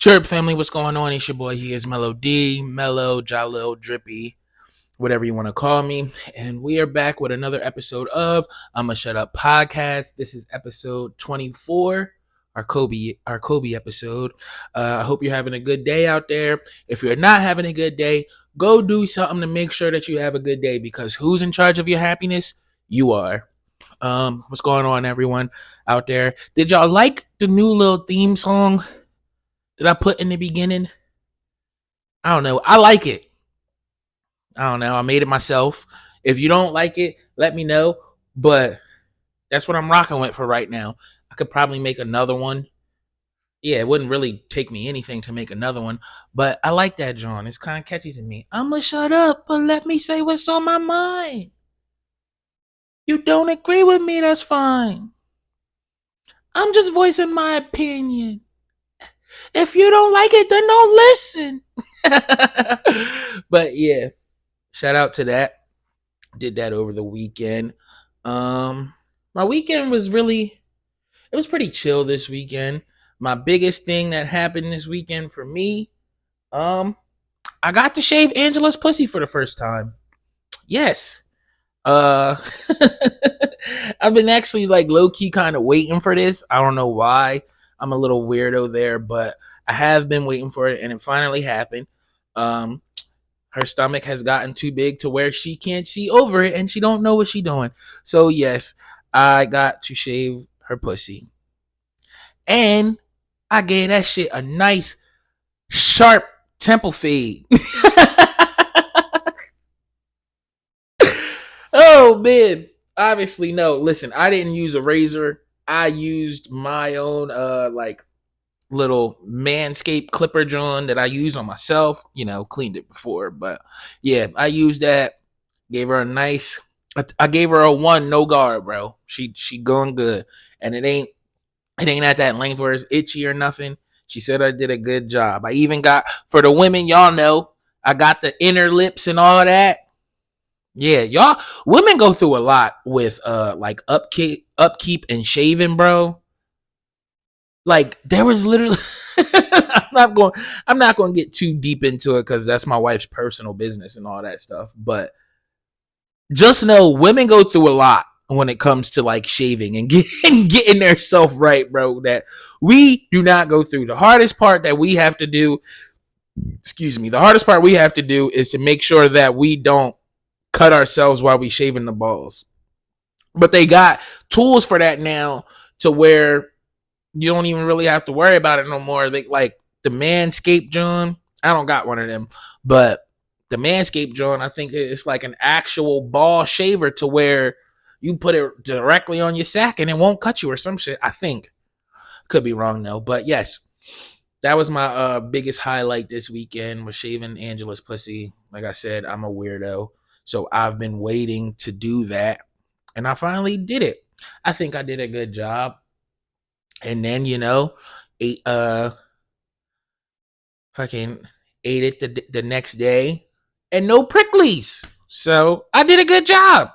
Chirp family, what's going on? It's your boy, HeIsMellowD, Mellow, Jalil, Drippy, whatever you want to call me. And we are back with another episode of Ima Shut Up podcast. This is episode 24, our Kobe episode. I hope you're having a good day out there. If you're not having a good day, go do something to make sure that you have a good day, because who's in charge of your happiness? You are. What's going on, everyone out there? Did y'all like the new little theme song that I put in the beginning? I don't know. I like it. I don't know. I made it myself. If you don't like it, let me know. But that's what I'm rocking with for right now. I could probably make another one. Yeah, it wouldn't really take me anything to make another one. But I like that, John. It's kind of catchy to me. I'ma shut up, but let me say what's on my mind. You don't agree with me, that's fine. I'm just voicing my opinion. If you don't like it, then don't listen. But yeah, shout out to that. Did that over the weekend. My weekend was it was pretty chill this weekend. My biggest thing that happened this weekend for me, I got to shave Angela's pussy for the first time. Yes. I've been actually like low key kind of waiting for this. I don't know why. I'm a little weirdo there, but I have been waiting for it, and it finally happened. Her stomach has gotten too big to where she can't see over it, and she don't know what she's doing. So yes, I got to shave her pussy, and I gave that shit a nice, sharp temple fade. Oh man, obviously no. Listen, I didn't use a razor. I used my own like little Manscaped clipper John that I use on myself. Cleaned it before, but yeah, I used that. Gave her a nice. I gave her a 1 no guard, bro. She going good, and it ain't at that length where it's itchy or nothing. She said I did a good job. I even got, for the women, y'all know, I got the inner lips and all that. Yeah, y'all women go through a lot with like upkeep and shaving, bro. Like there was literally I'm not going to get too deep into it cuz that's my wife's personal business and all that stuff, but just know women go through a lot when it comes to like shaving and getting their self right, bro, that we do not go through. The hardest part we have to do is to make sure that we don't cut ourselves while we shaving the balls. But they got tools for that now to where you don't even really have to worry about it no more. They like the Manscaped John. I don't got one of them, but the Manscaped John, I think it's like an actual ball shaver to where you put it directly on your sack and it won't cut you or some shit. I think. Could be wrong though, but yes. That was my biggest highlight this weekend, was shaving Angela's pussy. Like I said, I'm a weirdo. So I've been waiting to do that, and I finally did it. I think I did a good job. And then, ate fucking ate it the next day, and no pricklies. So I did a good job.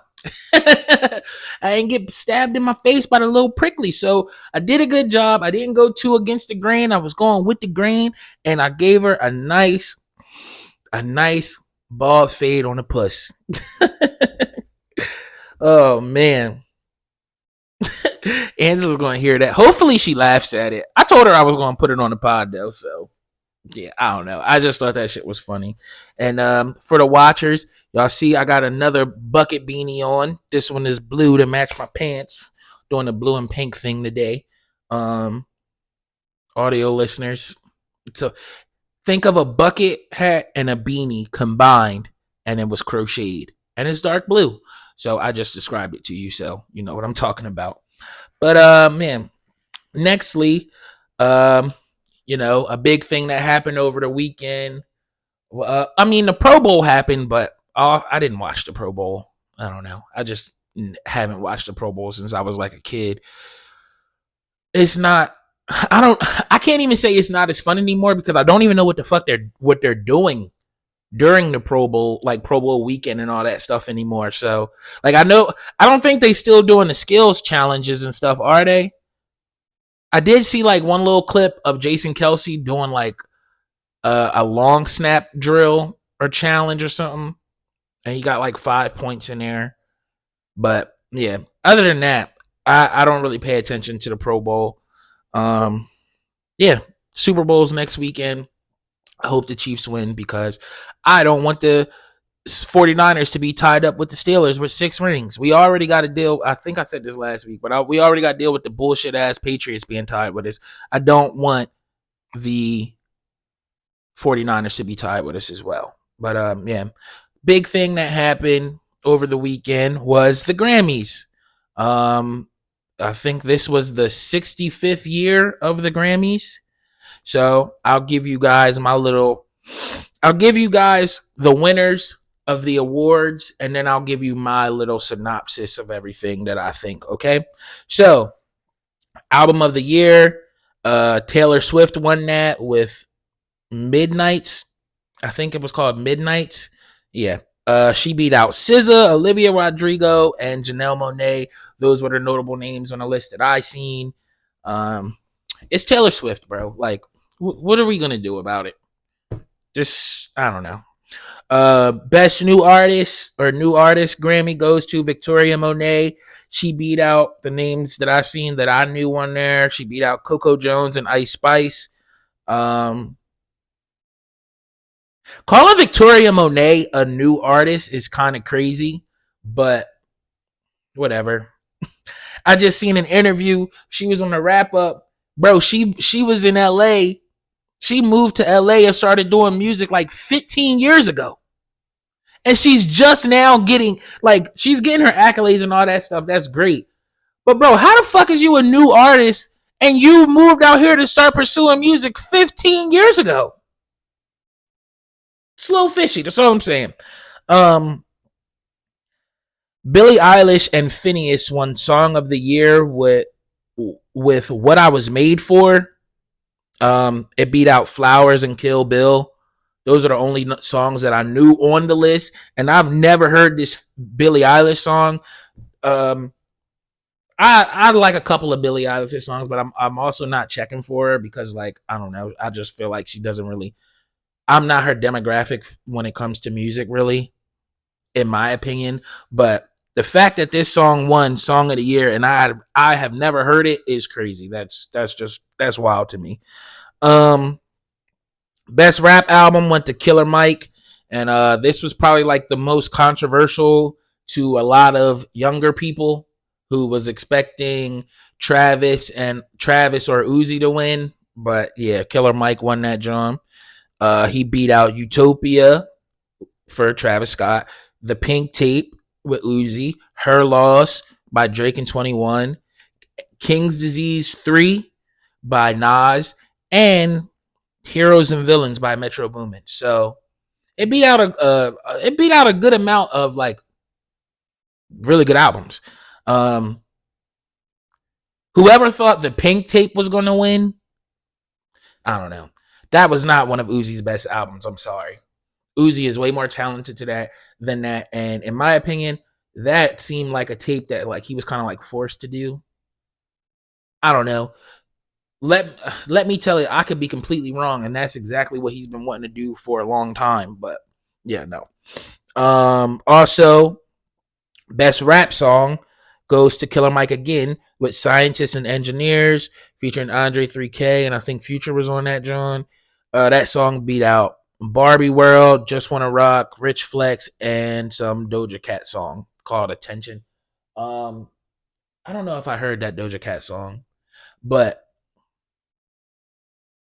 I didn't get stabbed in my face by the little prickly, so I did a good job. I didn't go too against the grain. I was going with the grain, and I gave her a nice bald fade on the puss. Oh man. Angela's gonna hear that. Hopefully she laughs at it. I told her I was gonna put it on the pod though, so yeah, I don't know. I just thought that shit was funny. And for the watchers, y'all see I got another bucket beanie on. This one is blue to match my pants. Doing the blue and pink thing today. Audio listeners. So think of a bucket hat and a beanie combined, and it was crocheted. And it's dark blue. So I just described it to you, so you know what I'm talking about. But man, nextly, a big thing that happened over the weekend. The Pro Bowl happened, but I didn't watch the Pro Bowl. I don't know. I just haven't watched the Pro Bowl since I was like a kid. It's not. I can't even say it's not as fun anymore because I don't even know what the fuck they're doing during the Pro Bowl, like Pro Bowl weekend and all that stuff anymore. So, like, I don't think they still doing the skills challenges and stuff, are they? I did see like one little clip of Jason Kelsey doing like a long snap drill or challenge or something, and he got like 5 points in there. But yeah, other than that, I don't really pay attention to the Pro Bowl. Yeah, Super Bowl's next weekend. I hope the Chiefs win because I don't want the 49ers to be tied up with the Steelers with 6 rings. We already got to deal. I think I said this last week, but we already got to deal with the bullshit ass Patriots being tied with us. I don't want the 49ers to be tied with us as well. But yeah, big thing that happened over the weekend was the Grammys. I think this was the 65th year of the Grammys. So I'll give you guys the winners of the awards, and then I'll give you my little synopsis of everything that I think, okay? So, album of the year, Taylor Swift won that with Midnights. I think it was called Midnights. Yeah. She beat out SZA, Olivia Rodrigo, and Janelle Monáe. Those were the notable names on the list that I seen. It's Taylor Swift, bro. Like, what are we gonna do about it? Just, I don't know. Best new artist Grammy goes to Victoria Monet. She beat out the names that I've seen that I knew on there. She beat out Coco Jones and Ice Spice. Calling Victoria Monet a new artist is kind of crazy, but whatever. I just seen an interview. She was on the wrap up. Bro, she was in LA. She moved to LA and started doing music like 15 years ago. And she's just now getting, like, she's getting her accolades and all that stuff. That's great. But, bro, how the fuck is you a new artist and you moved out here to start pursuing music 15 years ago? Slow fishy. That's all I'm saying. Billie Eilish and Phineas won Song of the Year with What I Was Made For. It beat out Flowers and Kill Bill. Those are the only songs that I knew on the list, and I've never heard this Billie Eilish song. I like a couple of Billie Eilish songs, but I'm also not checking for her because, like, I don't know. I just feel like she doesn't really. I'm not her demographic when it comes to music, really, in my opinion. But the fact that this song won Song of the Year and I have never heard it is crazy. That's wild to me. Best rap album went to Killer Mike, and this was probably like the most controversial to a lot of younger people who was expecting Travis or Uzi to win. But yeah, Killer Mike won that drum. He beat out Utopia for Travis Scott, The Pink Tape with Uzi, Her Loss by Drake and 21, King's Disease 3 by Nas, and Heroes and Villains by Metro Boomin. So it beat out a good amount of like really good albums. Whoever thought The Pink Tape was going to win, I don't know. That was not one of Uzi's best albums. I'm sorry. Uzi is way more talented than that, and in my opinion, that seemed like a tape that like he was kind of like forced to do. I don't know. Let me tell you, I could be completely wrong, and that's exactly what he's been wanting to do for a long time. But yeah, no. Also, best rap song goes to Killer Mike again with Scientists and Engineers featuring Andre 3K, and I think Future was on that, John. That song beat out Barbie World, Just Wanna Rock, Rich Flex, and some Doja Cat song called Attention. I don't know if I heard that Doja Cat song, but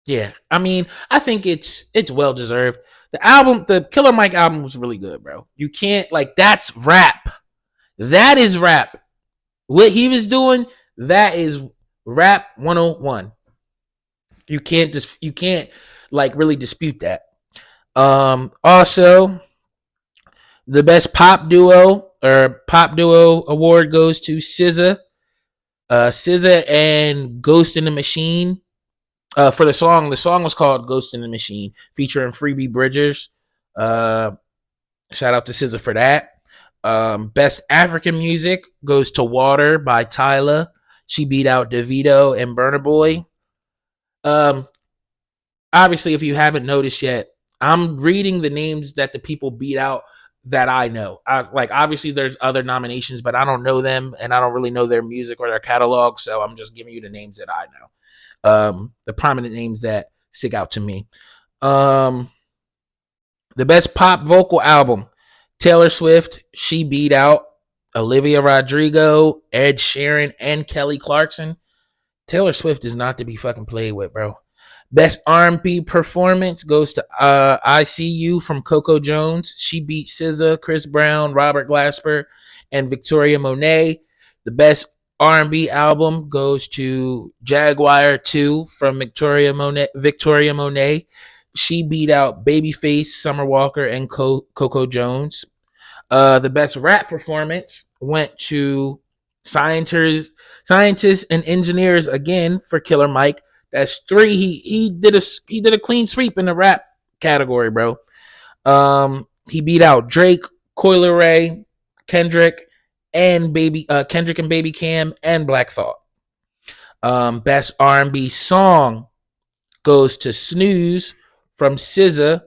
yeah, I mean, I think it's well deserved. The Killer Mike album was really good, bro. You can't that's rap. That is rap. What he was doing, that is rap 101. You can't really dispute that. Also, the best pop duo award goes to SZA. SZA and Ghost in the Machine. For the song was called Ghost in the Machine, featuring Phoebe Bridgers. Shout out to SZA for that. Best African music goes to Water by Tyla. She beat out DeVito and Burna Boy. Um, Obviously, if you haven't noticed yet, I'm reading the names that the people beat out that I know. Like obviously there's other nominations, but I don't know them and I don't really know their music or their catalog, so I'm just giving you the names that I know. The prominent names that stick out to me. The best pop vocal album, Taylor Swift. She beat out Olivia Rodrigo, Ed Sheeran, and Kelly Clarkson. Taylor Swift is not to be fucking played with, bro. Best R&B performance goes to I See You from Coco Jones. She beat SZA, Chris Brown, Robert Glasper, and Victoria Monet. The best R&B album goes to Jaguar 2 from Victoria Monet. She beat out Babyface, Summer Walker, and Coco Jones. The best rap performance went to scientists and engineers again for Killer Mike. That's 3. He did a clean sweep in the rap category, bro. He beat out Drake, Coi Leray, Kendrick, and Kendrick and Baby Cam and Black Thought. Best R&B song goes to Snooze from SZA.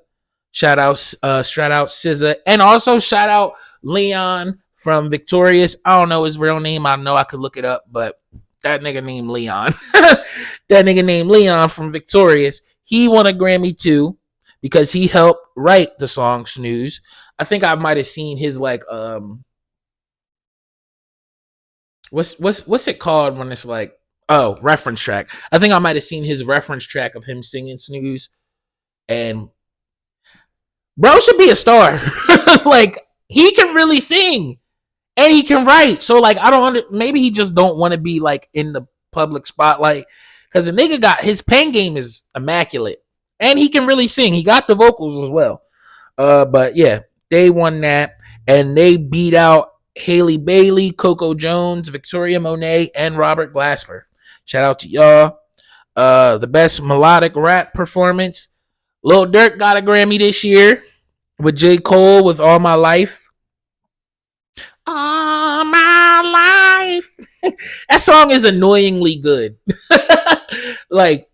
Shout out SZA, and also shout out Leon from Victorious. I don't know his real name. I know I could look it up, but that nigga named Leon. That nigga named Leon from Victorious. He won a Grammy too because he helped write the song Snooze. I think I might have seen his like what's it called when it's like reference track. I think I might have seen his reference track of him singing Snooze, and bro should be a star. Like he can really sing and he can write. So like maybe he just don't want to be like in the public spotlight because the nigga got his pen game is immaculate and he can really sing. He got the vocals as well. But yeah, they won that and they beat out Haley Bailey, Coco Jones, Victoria Monet, and Robert Glasper. Shout out to y'all. The best melodic rap performance, Lil Durk got a Grammy this year with J. Cole with All My Life. All My Life. That song is annoyingly good. Like,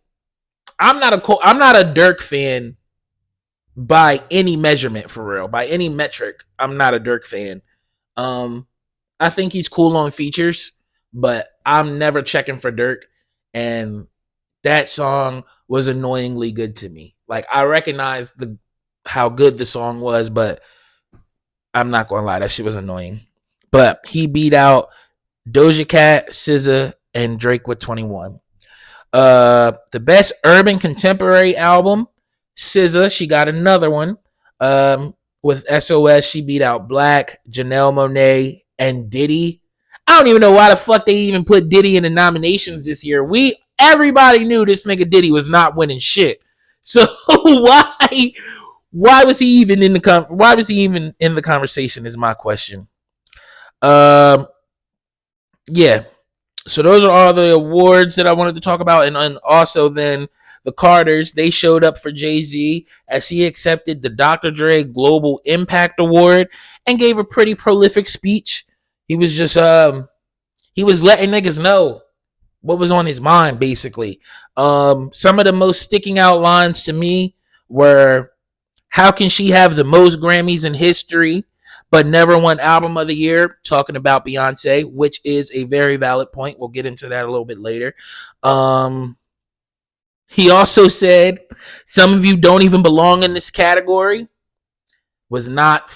I'm not a Durk fan by any measurement, for real. By any metric, I'm not a Durk fan. I think he's cool on features, but I'm never checking for Durk. And that song was annoyingly good to me. Like I recognize how good the song was, but I'm not gonna lie, that shit was annoying. But he beat out Doja Cat, SZA, and Drake with 21. The best urban contemporary album, SZA, she got another one. With SOS, she beat out Black, Janelle Monáe, and Diddy. I don't even know why the fuck they even put Diddy in the nominations this year. Everybody knew this nigga Diddy was not winning shit. So why was he even in the conversation is my question. Yeah. So those are all the awards that I wanted to talk about, and also then the Carters, they showed up for Jay-Z as he accepted the Dr. Dre Global Impact Award and gave a pretty prolific speech. He was just he was letting niggas know what was on his mind, basically. Some of the most sticking out lines to me were, how can she have the most Grammys in history but never won Album of the Year? Talking about Beyonce, which is a very valid point. We'll get into that a little bit later. He also said, some of you don't even belong in this category. He was not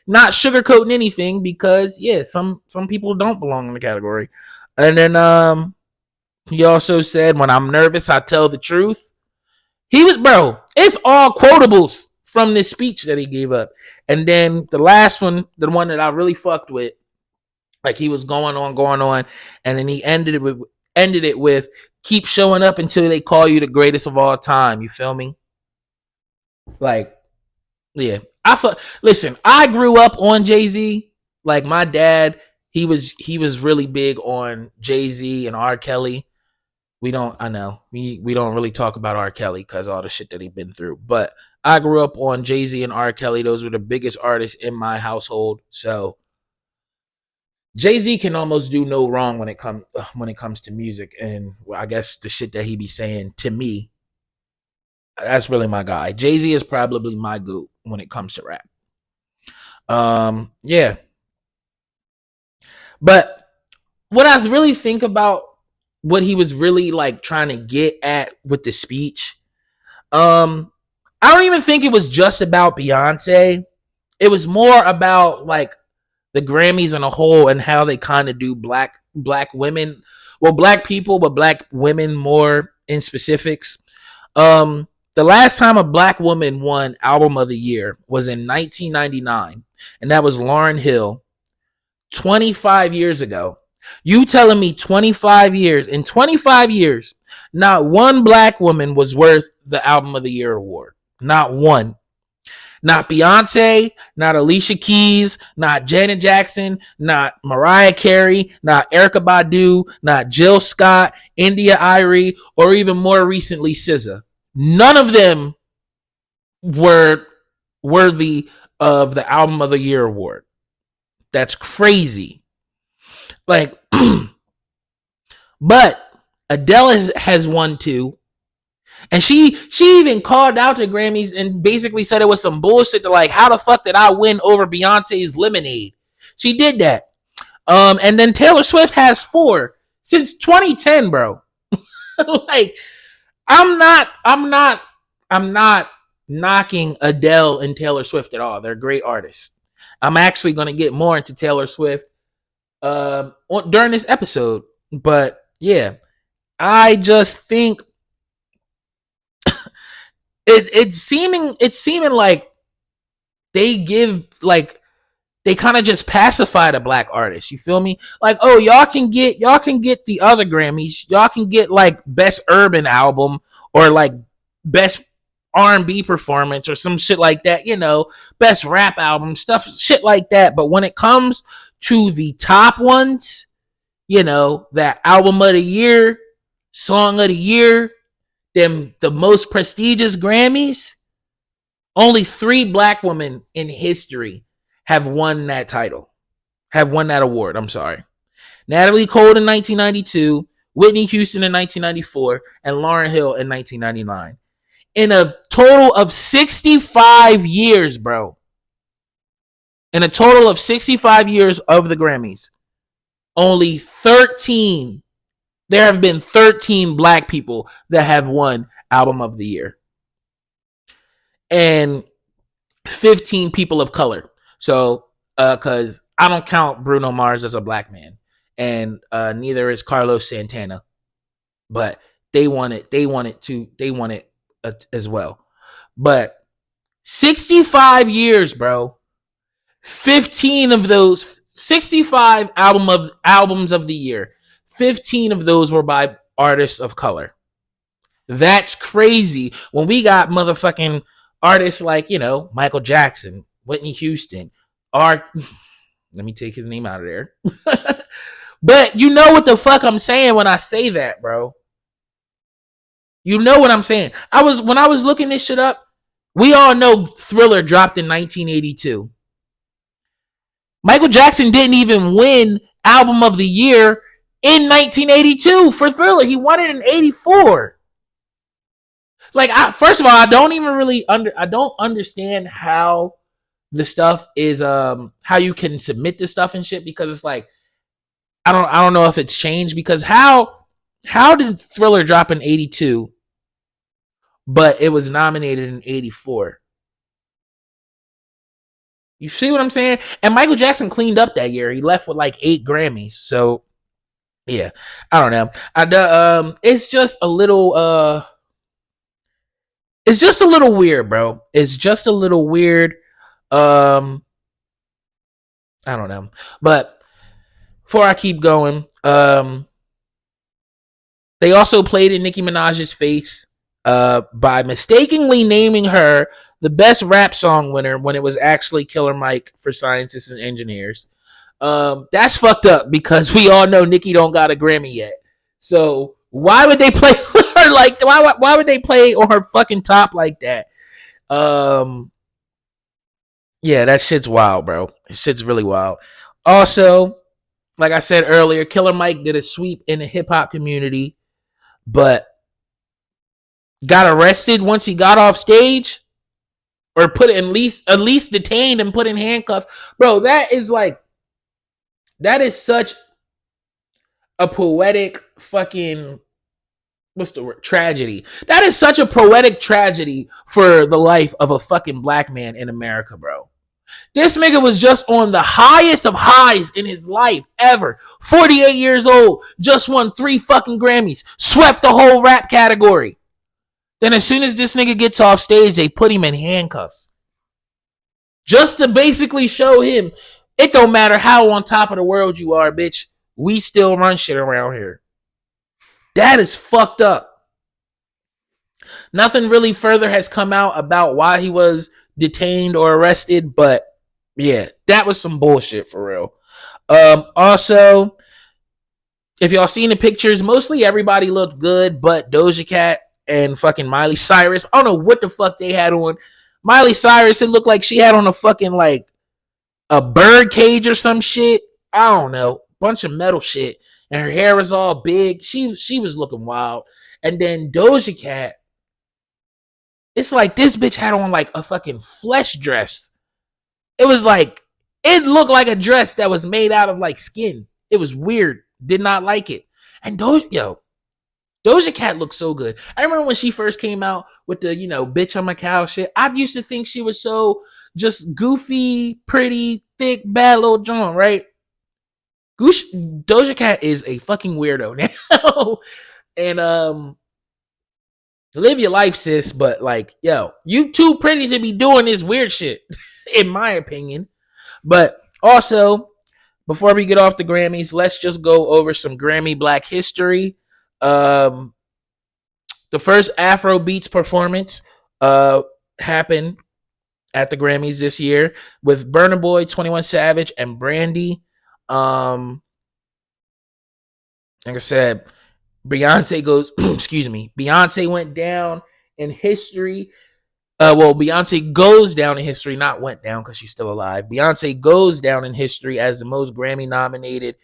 sugarcoating anything, because yeah, some people don't belong in the category. And then he also said, when I'm nervous, I tell the truth. It's all quotables from this speech that he gave up. And then the last one, the one that I really fucked with, like he was going on, and then he ended it with keep showing up until they call you the greatest of all time. You feel me? Like, yeah. Listen, I grew up on Jay-Z. Like my dad, he was really big on Jay-Z and R. Kelly. We don't really talk about R. Kelly because all the shit that he's been through. But I grew up on Jay-Z and R. Kelly. Those were the biggest artists in my household. So Jay-Z can almost do no wrong when it comes to music, and I guess the shit that he be saying to me, that's really my guy. Jay-Z is probably my goat when it comes to rap. Yeah. But what I really think about what he was really like trying to get at with the speech, I don't even think it was just about Beyonce. It was more about like the Grammys in a whole and how they kind of do black women, well, black people, but black women more in specifics. The last time a black woman won Album of the Year was in 1999, and that was Lauryn Hill, 25 years ago. You telling me 25 years, in 25 years, not one black woman was worth the Album of the Year award. Not one. Not Beyonce, not Alicia Keys, not Janet Jackson, not Mariah Carey, not Erykah Badu, not Jill Scott, India Arie, or even more recently SZA. None of them were worthy of the Album of the Year award. That's crazy. Like, but Adele has won 2. And she even called out the Grammys and basically said it was some bullshit to like, how the fuck did I win over Beyonce's Lemonade? She did that. And then Taylor Swift has 4 since 2010, bro. Like, I'm not knocking Adele and Taylor Swift at all. They're great artists. I'm actually going to get more into Taylor Swift during this episode. But yeah, I just think it's seeming like they kind of just pacify the black artists. You feel me? Like, oh, y'all can get the other Grammys. Y'all can get like best urban album or like best R&B performance or some shit like that, you know, best rap album, stuff, shit like that. But when it comes to the top ones, you know, that Album of the Year, Song of the Year, them the most prestigious Grammys, only 3 black women in history have won that title, have won that award. I'm sorry. Natalie Cole in 1992, Whitney Houston in 1994, and Lauryn Hill in 1999. In a total of 65 years, bro. In a total of 65 years of the Grammys, only 13, there have been 13 black people that have won Album of the Year. And 15 people of color. So, because I don't count Bruno Mars as a black man. And neither is Carlos Santana. But they want it as well. But 65 years, bro. 15 of those 65 albums of the year. 15 of those were by artists of color. That's crazy. When we got motherfucking artists like, you know, Michael Jackson, Whitney Houston, let me take his name out of there. But you know what the fuck I'm saying when I say that, bro. You know what I'm saying. When I was looking this shit up, we all know Thriller dropped in 1982. Michael Jackson didn't even win Album of the Year in 1982 for Thriller. He won it in 84. Like, first of all, I don't even really I don't understand how the stuff is how you can submit this stuff and shit, because it's like I don't know if it's changed, because how did Thriller drop in 82 but it was nominated in 84? You see what I'm saying? And Michael Jackson cleaned up that year. He left with like 8 Grammys. So yeah, I don't know. It's just a little weird, bro. It's just a little weird. I don't know. But before I keep going, they also played in Nicki Minaj's face by mistakenly naming her the best rap song winner when it was actually Killer Mike for Scientists and Engineers. That's fucked up, because we all know Nicki don't got a Grammy yet. So why would they play her like? Why would they play on her fucking top like that? Yeah, that shit's wild, bro. Shit's really wild. Also, like I said earlier, Killer Mike did a sweep in the hip hop community, but got arrested once he got off stage, or put at least detained and put in handcuffs. Bro, that is such a poetic fucking, what's the word? Tragedy. That is such a poetic tragedy for the life of a fucking black man in America, bro. This nigga was just on the highest of highs in his life ever. 48 years old, just won 3 fucking Grammys, swept the whole rap category. Then as soon as this nigga gets off stage, they put him in handcuffs. Just to basically show him, it don't matter how on top of the world you are, bitch. We still run shit around here. That is fucked up. Nothing really further has come out about why he was detained or arrested, but yeah, that was some bullshit for real. Also, if y'all seen the pictures, mostly everybody looked good, but Doja Cat and fucking Miley Cyrus. I don't know what the fuck they had on. Miley Cyrus, it looked like she had on a fucking like a bird cage or some shit. I don't know, bunch of metal shit, and her hair was all big. She was looking wild. And then Doja Cat, it's like this bitch had on like a fucking flesh dress. It was like, it looked like a dress that was made out of like skin. It was weird. Did not like it. And Doja Cat looked so good. I remember when she first came out with the, bitch on my cow shit. I used to think she was so just goofy, pretty, thick, bad little John, right? Doja Cat is a fucking weirdo now. And live your life, sis, but like, yo, you too pretty to be doing this weird shit, in my opinion. But also, before we get off the Grammys, let's just go over some Grammy Black history. The first Afro Beats performance happened at the Grammys this year with Burna Boy, 21 Savage, and Brandy. Like I said, Beyonce goes, excuse me, Beyonce went down in history. Beyonce goes down in history, not went down because she's still alive. Beyonce goes down in history as the most Grammy nominated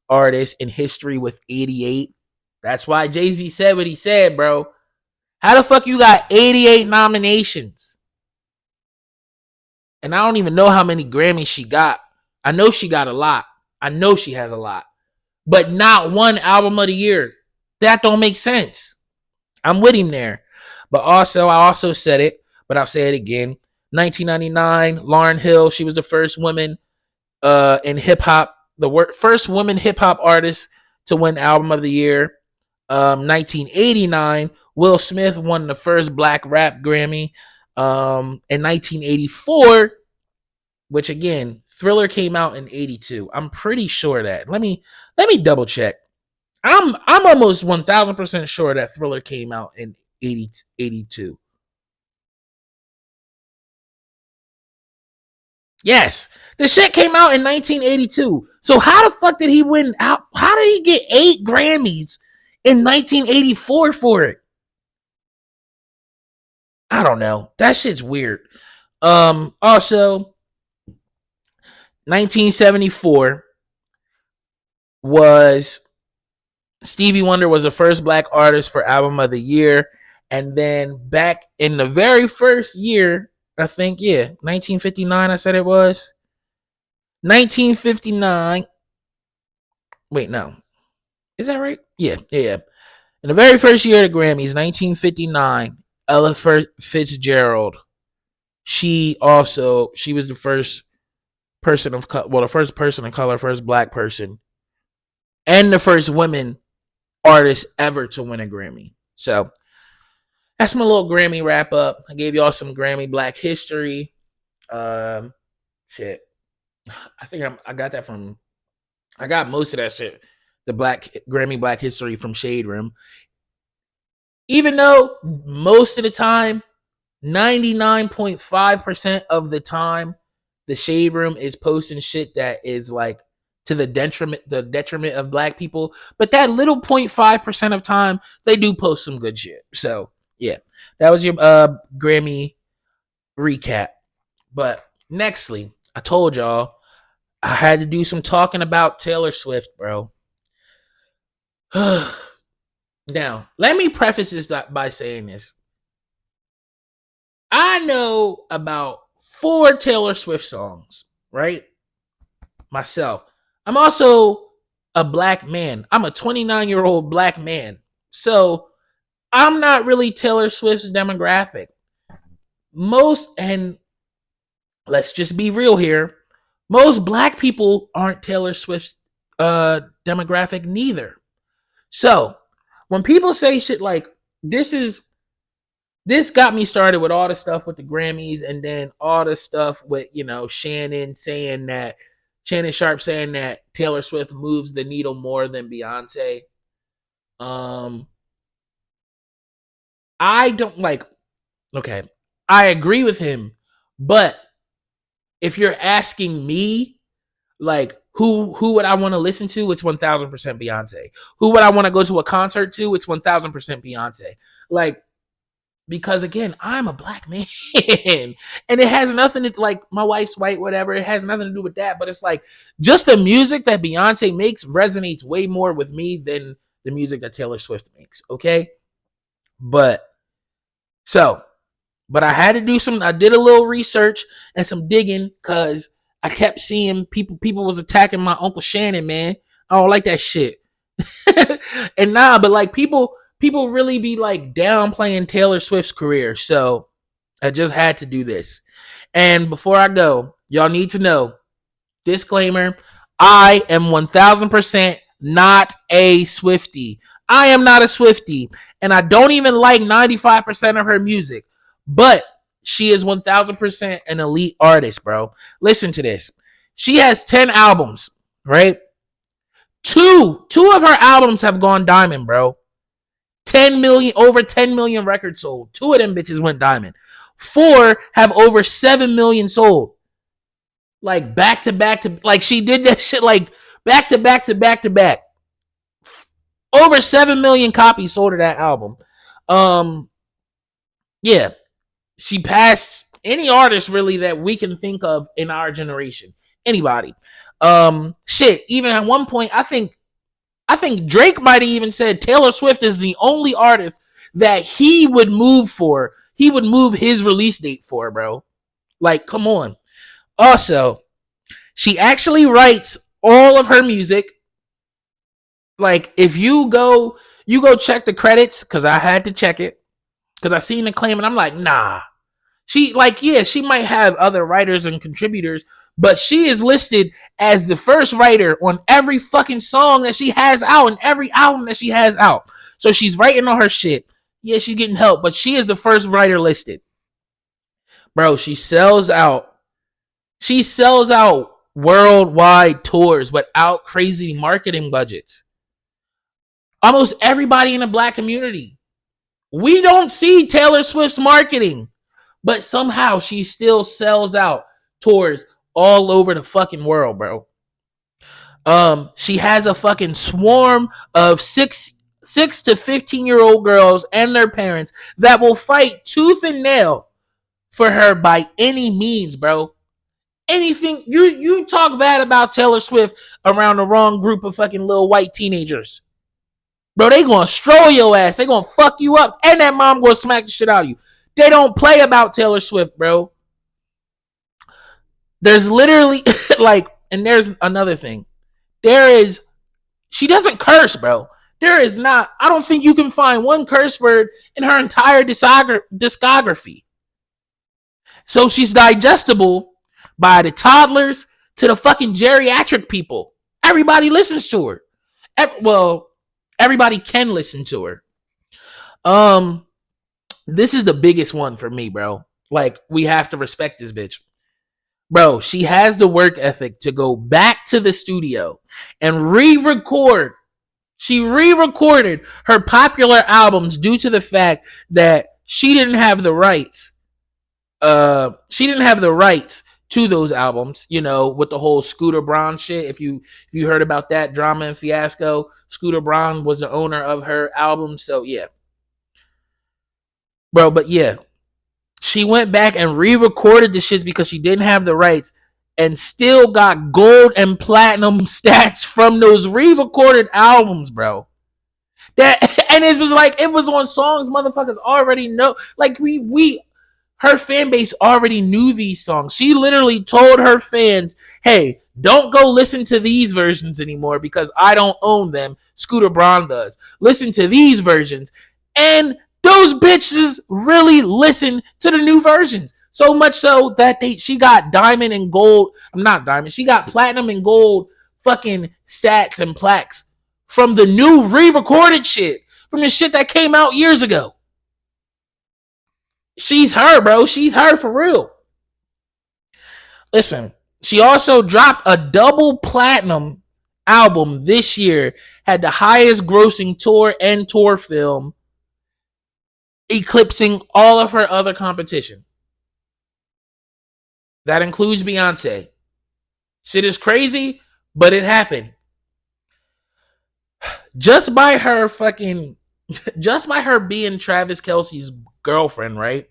artist in history with 88. That's why Jay-Z said what he said, bro. How the fuck you got 88 nominations? And I don't even know how many Grammys she got. I know she got a lot. I know she has a lot. But not one album of the year. That don't make sense. I'm with him there. But also, I also said it, but I'll say it again. 1999, Lauryn Hill, she was the first woman in hip-hop, first woman hip-hop artist to win Album of the Year. 1989, Will Smith won the first Black Rap Grammy. In 1984, which again, Thriller came out in 82. I'm pretty sure that. Let me double check. I'm almost 1000% sure that Thriller came out in 82. Yes, the shit came out in 1982. So how the fuck did he win out? How did he get 8 Grammys in 1984 for it? I don't know. That shit's weird. Also, 1974 was Stevie Wonder was the first black artist for Album of the Year. And then back in the very first year, I think, 1959, I said it was. 1959. Wait, no. Is that right? Yeah. In the very first year of the Grammys, 1959, Ella Fitzgerald, she was the first person of color, the first person of color, first black person, and the first women artist ever to win a Grammy. So that's my little Grammy wrap up. I gave y'all some Grammy Black history. Shit. I think I got that from. I got most of that shit. The Grammy Black history from Shade Room. Even though most of the time, 99.5% of the time, the Shade Room is posting shit that is like to the detriment of black people. But that little 0.5% of time, they do post some good shit. So yeah, that was your Grammy recap. But nextly, I told y'all I had to do some talking about Taylor Swift, bro. Now, let me preface this by saying this. I know about 4 Taylor Swift songs, right? Myself. I'm also a black man. I'm a 29-year-old black man. So I'm not really Taylor Swift's demographic. And let's just be real here, most black people aren't Taylor Swift's demographic neither. So when people say shit like this got me started with all the stuff with the Grammys, and then all the stuff with, Shannon Sharp saying that Taylor Swift moves the needle more than Beyonce. I don't like, okay, I agree with him, but if you're asking me, like, who would I want to listen to? It's 1000% Beyonce. Who would I want to go to a concert to? It's 1000% Beyonce. Like, because again, I'm a black man, and it has nothing to, like, my wife's white, whatever. It has nothing to do with that. But it's like, just the music that Beyonce makes resonates way more with me than the music that Taylor Swift makes. Okay, but I did a little research and some digging, because I kept seeing people was attacking my Uncle Shannon, man. I don't like that shit. And but like people really be like downplaying Taylor Swift's career. So I just had to do this. And before I go, y'all need to know, disclaimer, I am 1000% not a Swiftie. I am not a Swiftie, and I don't even like 95% of her music. But she is 1000% an elite artist, bro. Listen to this. She has 10 albums, right? Two of her albums have gone diamond, bro. Over 10 million records sold. 2 of them bitches went diamond. 4 have over 7 million sold. Like back to back to, like, she did that shit like back to back to back to back. Over 7 million copies sold of that album. Yeah. She passed any artist really that we can think of in our generation. Anybody. Shit. Even at one point, I think Drake might have even said Taylor Swift is the only artist that he would move for. He would move his release date for, bro. Like, come on. Also, she actually writes all of her music. Like, if you go check the credits, because I had to check it, because I seen the claim, and I'm like, nah. She might have other writers and contributors, but she is listed as the first writer on every fucking song that she has out and every album that she has out. So she's writing all her shit. Yeah, she's getting help, but she is the first writer listed. Bro, she sells out. She sells out worldwide tours without crazy marketing budgets. Almost everybody in the black community. We don't see Taylor Swift's marketing, but somehow she still sells out tours all over the fucking world, bro. She has a fucking swarm of 6 to 15-year-old girls and their parents that will fight tooth and nail for her by any means, bro. Anything you talk bad about Taylor Swift around the wrong group of fucking little white teenagers, bro, they gonna stroll your ass. They gonna fuck you up, and that mom gonna smack the shit out of you. They don't play about Taylor Swift, bro. There's literally like, and there's another thing. She doesn't curse, bro. There is not, I don't think you can find one curse word in her entire discography. So she's digestible by the toddlers to the fucking geriatric people. Everybody listens to her. Well, everybody can listen to her. This is the biggest one for me, bro. Like, we have to respect this bitch. Bro, she has the work ethic to go back to the studio and re-record. She re-recorded her popular albums due to the fact that she didn't have the rights. She didn't have the rights to those albums, you know, with the whole Scooter Braun shit. If you heard about that drama and fiasco, Scooter Braun was the owner of her album. So yeah, bro. But yeah, she went back and re-recorded the shit because she didn't have the rights. and still got gold and platinum stats from those re-recorded albums, bro. That and it was like it was on songs motherfuckers already know. Like her fan base already knew these songs. She literally told her fans, "Hey, don't go listen to these versions anymore because I don't own them. Scooter Braun does. Listen to these versions." And those bitches really listen to the new versions. So much so that she got diamond and gold. I'm not diamond. She got platinum and gold fucking stats and plaques from the new re-recorded shit. From the shit that came out years ago. She's her, bro. She's her for real. Listen, she also dropped a double platinum album this year, had the highest grossing tour and tour film, eclipsing all of her other competition. That includes Beyonce. Shit is crazy, but it happened. Just by her being Travis Kelce's girlfriend, right?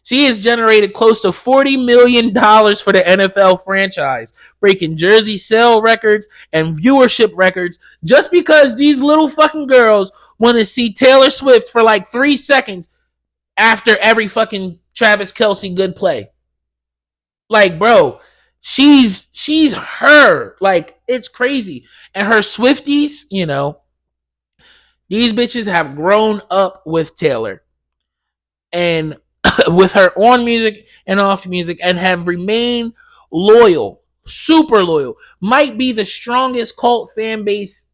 She has generated close to $40 million for the NFL franchise, breaking jersey sale records and viewership records just because these little fucking girls want to see Taylor Swift for like 3 seconds after every fucking Travis Kelce good play. Like, bro, she's her. Like, it's crazy. And her Swifties, you know, these bitches have grown up with Taylor and with her on music and off music and have remained loyal, super loyal. Might be the strongest cult fan base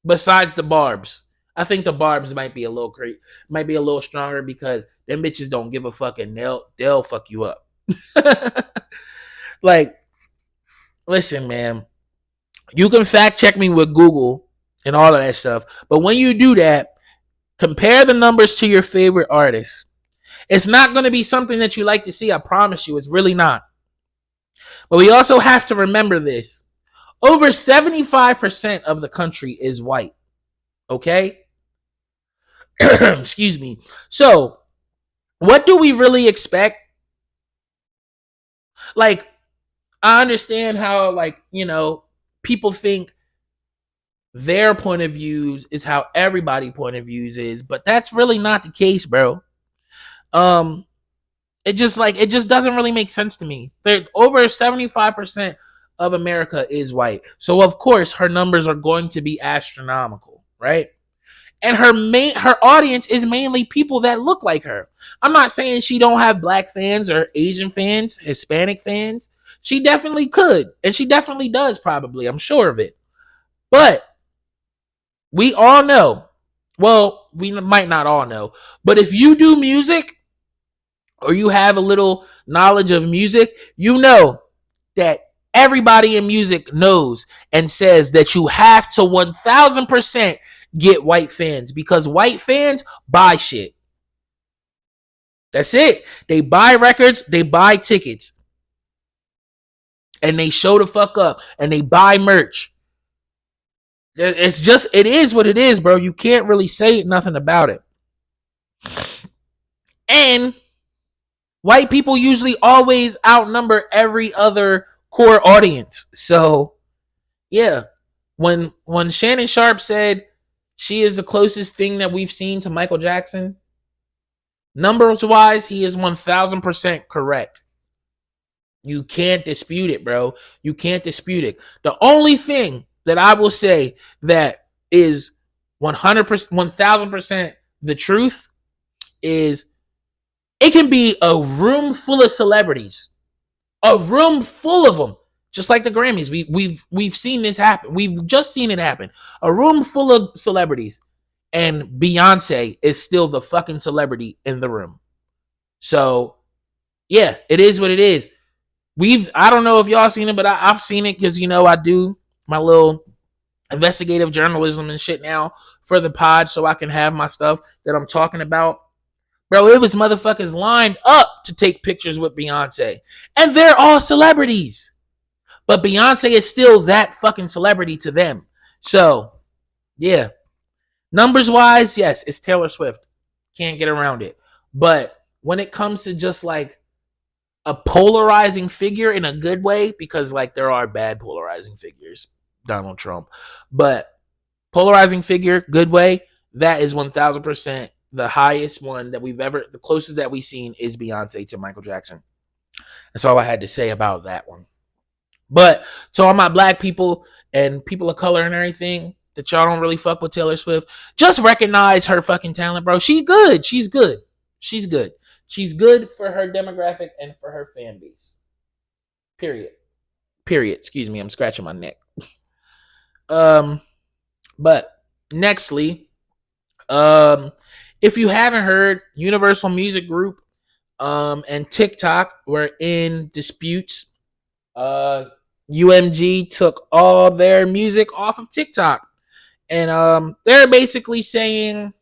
besides the Barbs. I think the Barbs might be a little stronger because them bitches don't give a fuck and they'll fuck you up. Like, listen, man, you can fact check me with Google and all of that stuff, but when you do that, compare the numbers to your favorite artists. It's not going to be something that you like to see, I promise you. It's really not. But we also have to remember this. Over 75% of the country is white. Okay? Excuse me. So, what do we really expect? Like, I understand how, like, you know, people think their point of views is how everybody's point of views is, but that's really not the case, bro. It just doesn't really make sense to me. Over 75% of America is white. So of course her numbers are going to be astronomical, right? And her audience is mainly people that look like her. I'm not saying she don't have black fans or Asian fans, Hispanic fans. She definitely could, and she definitely does probably. I'm sure of it. But we all know, well, we might not all know, but if you do music or you have a little knowledge of music, you know that everybody in music knows and says that you have to 1000% get white fans because white fans buy shit. That's it. They buy records, they buy tickets, and they show the fuck up and they buy merch. It is what it is, bro. You can't really say nothing about it. And white people usually always outnumber every other core audience. So, yeah. When Shannon Sharp said she is the closest thing that we've seen to Michael Jackson, numbers wise, he is 1000% correct. You can't dispute it, bro. You can't dispute it. The only thing that I will say that is 100%, 1000% the truth is it can be a room full of celebrities, a room full of them, just like the Grammys. We've seen this happen. We've just seen it happen. A room full of celebrities, and Beyonce is still the fucking celebrity in the room. So, yeah, it is what it is. I don't know if y'all seen it, but I've seen it because, you know, I do my little investigative journalism and shit now for the pod so I can have my stuff that I'm talking about. Bro, it was motherfuckers lined up to take pictures with Beyonce. And they're all celebrities. But Beyonce is still that fucking celebrity to them. So, yeah. Numbers wise, yes, it's Taylor Swift. Can't get around it. But when it comes to just like a polarizing figure in a good way, because like there are bad polarizing figures, Donald Trump, but polarizing figure, good way, that is 1000% the highest one that we've ever, the closest that we've seen is Beyonce to Michael Jackson. That's all I had to say about that one. But to all my black people and people of color and everything that y'all don't really fuck with Taylor Swift, just recognize her fucking talent, bro. She's good. She's good. She's good. She's good for her demographic and for her fan base. Period. Period. Excuse me, I'm scratching my neck. But nextly, if you haven't heard, Universal Music Group and TikTok were in disputes. UMG took all their music off of TikTok, and they're basically saying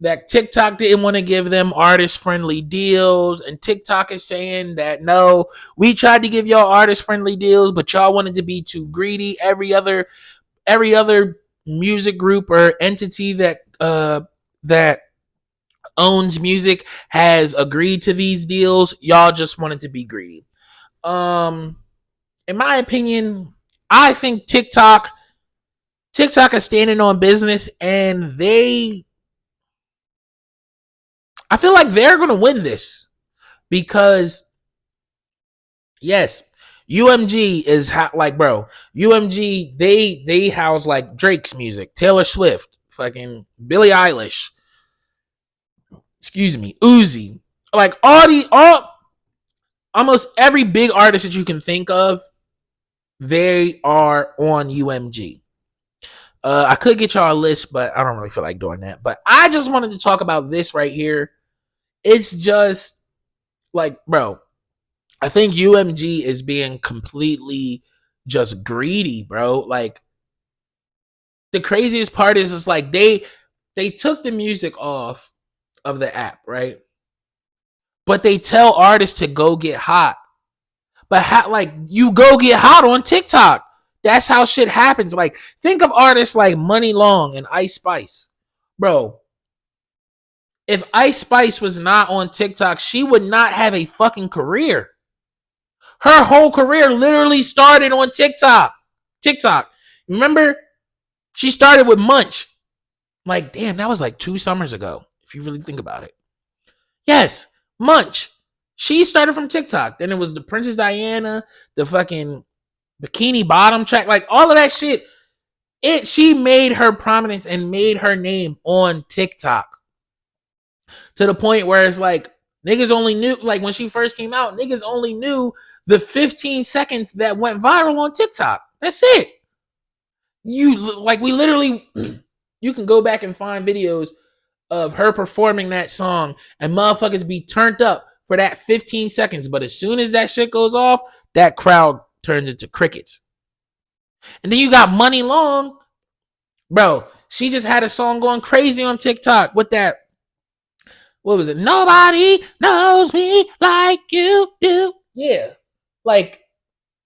that TikTok didn't want to give them artist-friendly deals, and TikTok is saying that no, we tried to give y'all artist-friendly deals, but y'all wanted to be too greedy. Every other music group or entity that owns music has agreed to these deals. Y'all just wanted to be greedy. In my opinion, I think TikTok is standing on business, and I feel like they're going to win this because, yes, UMG is like, bro, UMG, they house like Drake's music, Taylor Swift, fucking Billie Eilish, excuse me, Uzi, like almost every big artist that you can think of, they are on UMG. I could get y'all a list, but I don't really feel like doing that. But I just wanted to talk about this right here. It's just like, bro, I think UMG is being completely just greedy, bro. Like, the craziest part is like they took the music off of the app, right? But they tell artists to go get hot. But like, you go get hot on TikTok. That's how shit happens. Like, think of artists like Money Long and Ice Spice. Bro, if Ice Spice was not on TikTok, she would not have a fucking career. Her whole career literally started on TikTok. Remember? She started with Munch. Like, damn, that was like 2 summers ago, if you really think about it. Yes, Munch. She started from TikTok. Then it was the Princess Diana, the fucking Bikini Bottom track, like all of that shit. She made her prominence and made her name on TikTok. To the point where it's like, niggas only knew, like when she first came out, niggas only knew the 15 seconds that went viral on TikTok. That's it. We literally, you can go back and find videos of her performing that song and motherfuckers be turned up for that 15 seconds. But as soon as that shit goes off, that crowd turns into crickets. And then you got Money Long. Bro, she just had a song going crazy on TikTok with that, what was it? Nobody knows me like you do. Yeah. Like,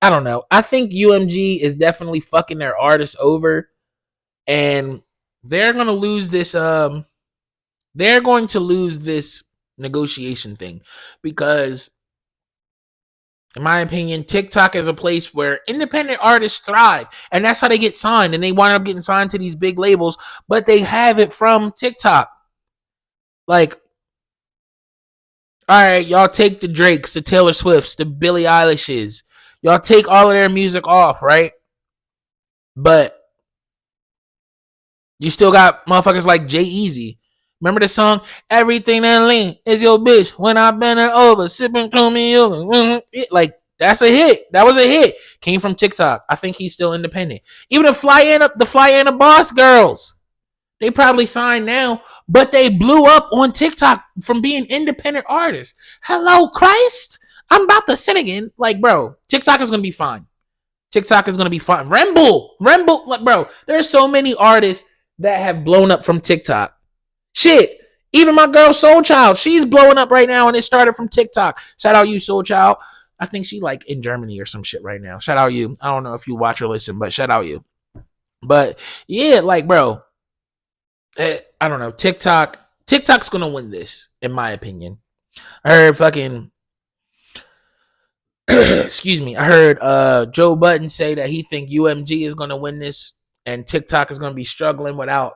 I don't know. I think UMG is definitely fucking their artists over. And they're going to lose this, negotiation thing. Because, in my opinion, TikTok is a place where independent artists thrive. And that's how they get signed. And they wind up getting signed to these big labels. But they have it from TikTok. Like, all right, y'all take the Drakes, the Taylor Swifts, the Billie Eilishes. Y'all take all of their music off, right? But you still got motherfuckers like Jay-Z. Remember the song, Everything That Lean Is Your Bitch When I Bend Her Over, Sipping Call Me Over. Like, that's a hit. That was a hit. Came from TikTok. I think he's still independent. Even the Flyana Boss girls. They probably signed now, but they blew up on TikTok from being independent artists. Hello, Christ. I'm about to sin again. Like, bro, TikTok is going to be fine. TikTok is going to be fine. Remble, like, bro, there's so many artists that have blown up from TikTok. Shit. Even my girl Soul Child, she's blowing up right now, and it started from TikTok. Shout out you, Soul Child. I think she like in Germany or some shit right now. Shout out you. I don't know if you watch or listen, but shout out you. But yeah, like, bro, I don't know. TikTok's gonna win this, in my opinion. I heard fucking excuse me, I heard Joe Budden say that he think UMG is going to win this and TikTok is going to be struggling without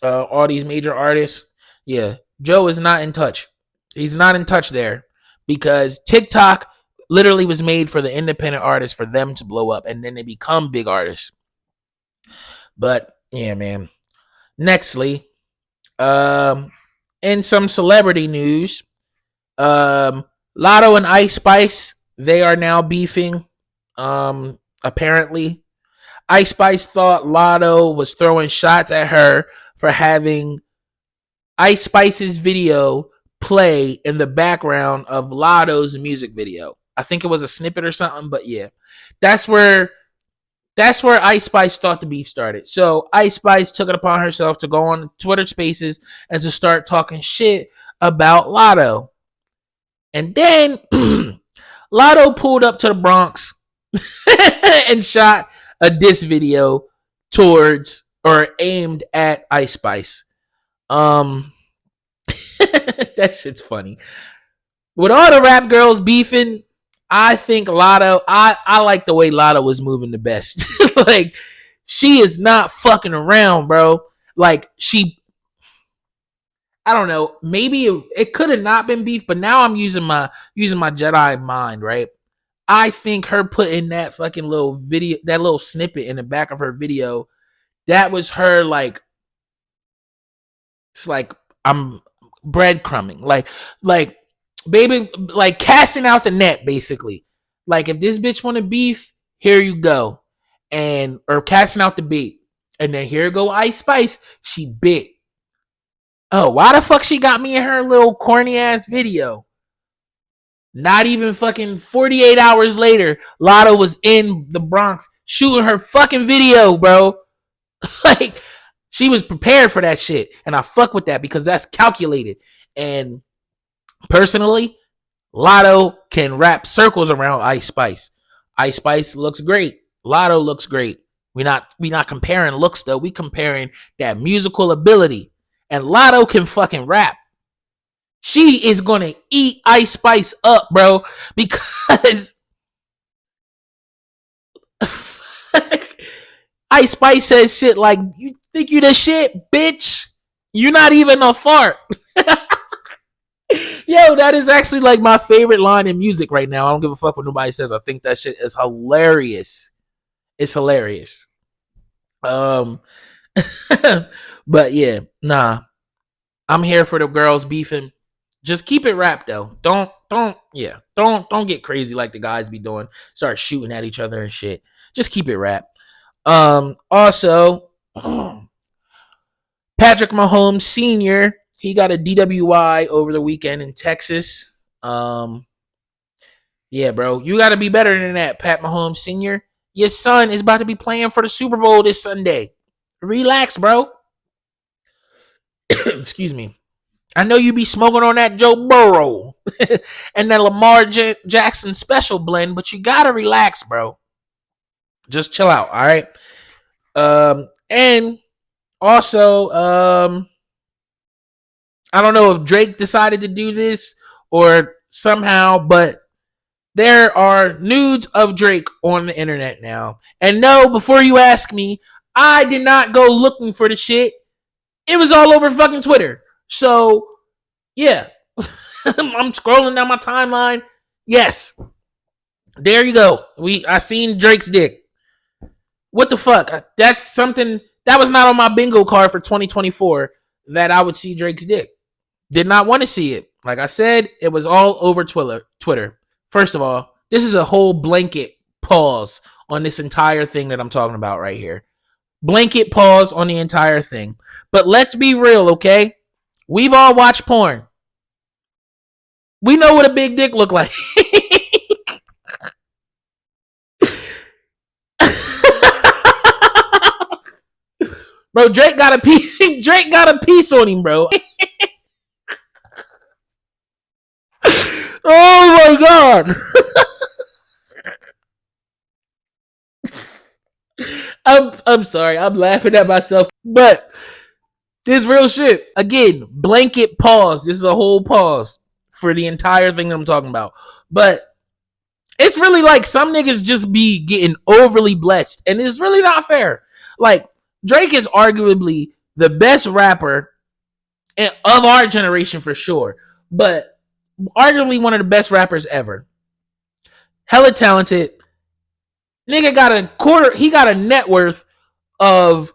all these major artists. Yeah, Joe is not in touch. He's not in touch there because TikTok literally was made for the independent artists for them to blow up and then they become big artists. But yeah, man. Nextly, in some celebrity news, Lotto and Ice Spice, they are now beefing. Apparently, Ice Spice thought Lotto was throwing shots at her for having Ice Spice's video play in the background of Lotto's music video. I think it was a snippet or something, but yeah, that's where Ice Spice thought the beef started. So Ice Spice took it upon herself to go on Twitter Spaces and to start talking shit about Lotto. And then Lotto pulled up to the Bronx and shot a diss video towards or aimed at Ice Spice. That shit's funny. With all the rap girls beefing, I think Lotto, I like the way Lotto was moving the best. Like, she is not fucking around, bro. Like, I don't know, maybe it could have not been beef, but now I'm using my Jedi mind, right? I think her putting that fucking little video, that little snippet in the back of her video, that was her like, it's like I'm breadcrumbing, like baby, like casting out the net, basically. Like if this bitch want to beef, here you go, and or casting out the bait, and then here go Ice Spice, she bit. Oh, why the fuck she got me in her little corny ass video? Not even fucking 48 hours later, Lotto was in the Bronx shooting her fucking video, bro. Like, she was prepared for that shit. And I fuck with that because that's calculated. And personally, Lotto can wrap circles around Ice Spice. Ice Spice looks great. Lotto looks great. We not comparing looks though. We comparing that musical ability. And Lotto can fucking rap. She is gonna eat Ice Spice up, bro, because Ice Spice says shit like, "You think you the shit, bitch? You're not even a fart." Yo, that is actually like my favorite line in music right now. I don't give a fuck what nobody says. I think that shit is hilarious. It's hilarious. But yeah, nah. I'm here for the girls beefing. Just keep it rap though. Don't get crazy like the guys be doing. Start shooting at each other and shit. Just keep it rap. Also, Patrick Mahomes Sr., he got a DWI over the weekend in Texas. Yeah, bro, you got to be better than that, Pat Mahomes Sr. Your son is about to be playing for the Super Bowl this Sunday. Relax, bro. Excuse me. I know you be smoking on that Joe Burrow and that Lamar Jackson special blend, but you gotta relax, bro. Just chill out, all right? And also, I don't know if Drake decided to do this or somehow, but there are nudes of Drake on the internet now. And no, before you ask me, I did not go looking for the shit. It was all over fucking Twitter. So, yeah. I'm scrolling down my timeline. Yes. There you go. I seen Drake's dick. What the fuck? That's something that was not on my bingo card for 2024 that I would see Drake's dick. Did not want to see it. Like I said, it was all over Twitter. First of all, this is a whole blanket pause on this entire thing that I'm talking about right here. Blanket pause on the entire thing. But let's be real, okay? We've all watched porn. We know what a big dick look like. Bro, Drake got a piece. Drake got a piece on him, bro. Oh my god. I'm sorry. I'm laughing at myself, but this is real shit. Again, blanket pause. This is a whole pause for the entire thing that I'm talking about. But It's really like some niggas just be getting overly blessed, and it's really not fair. Like Drake is arguably the best rapper of our generation for sure, but arguably one of the best rappers ever. Hella talented. Nigga got a quarter. He got a net worth of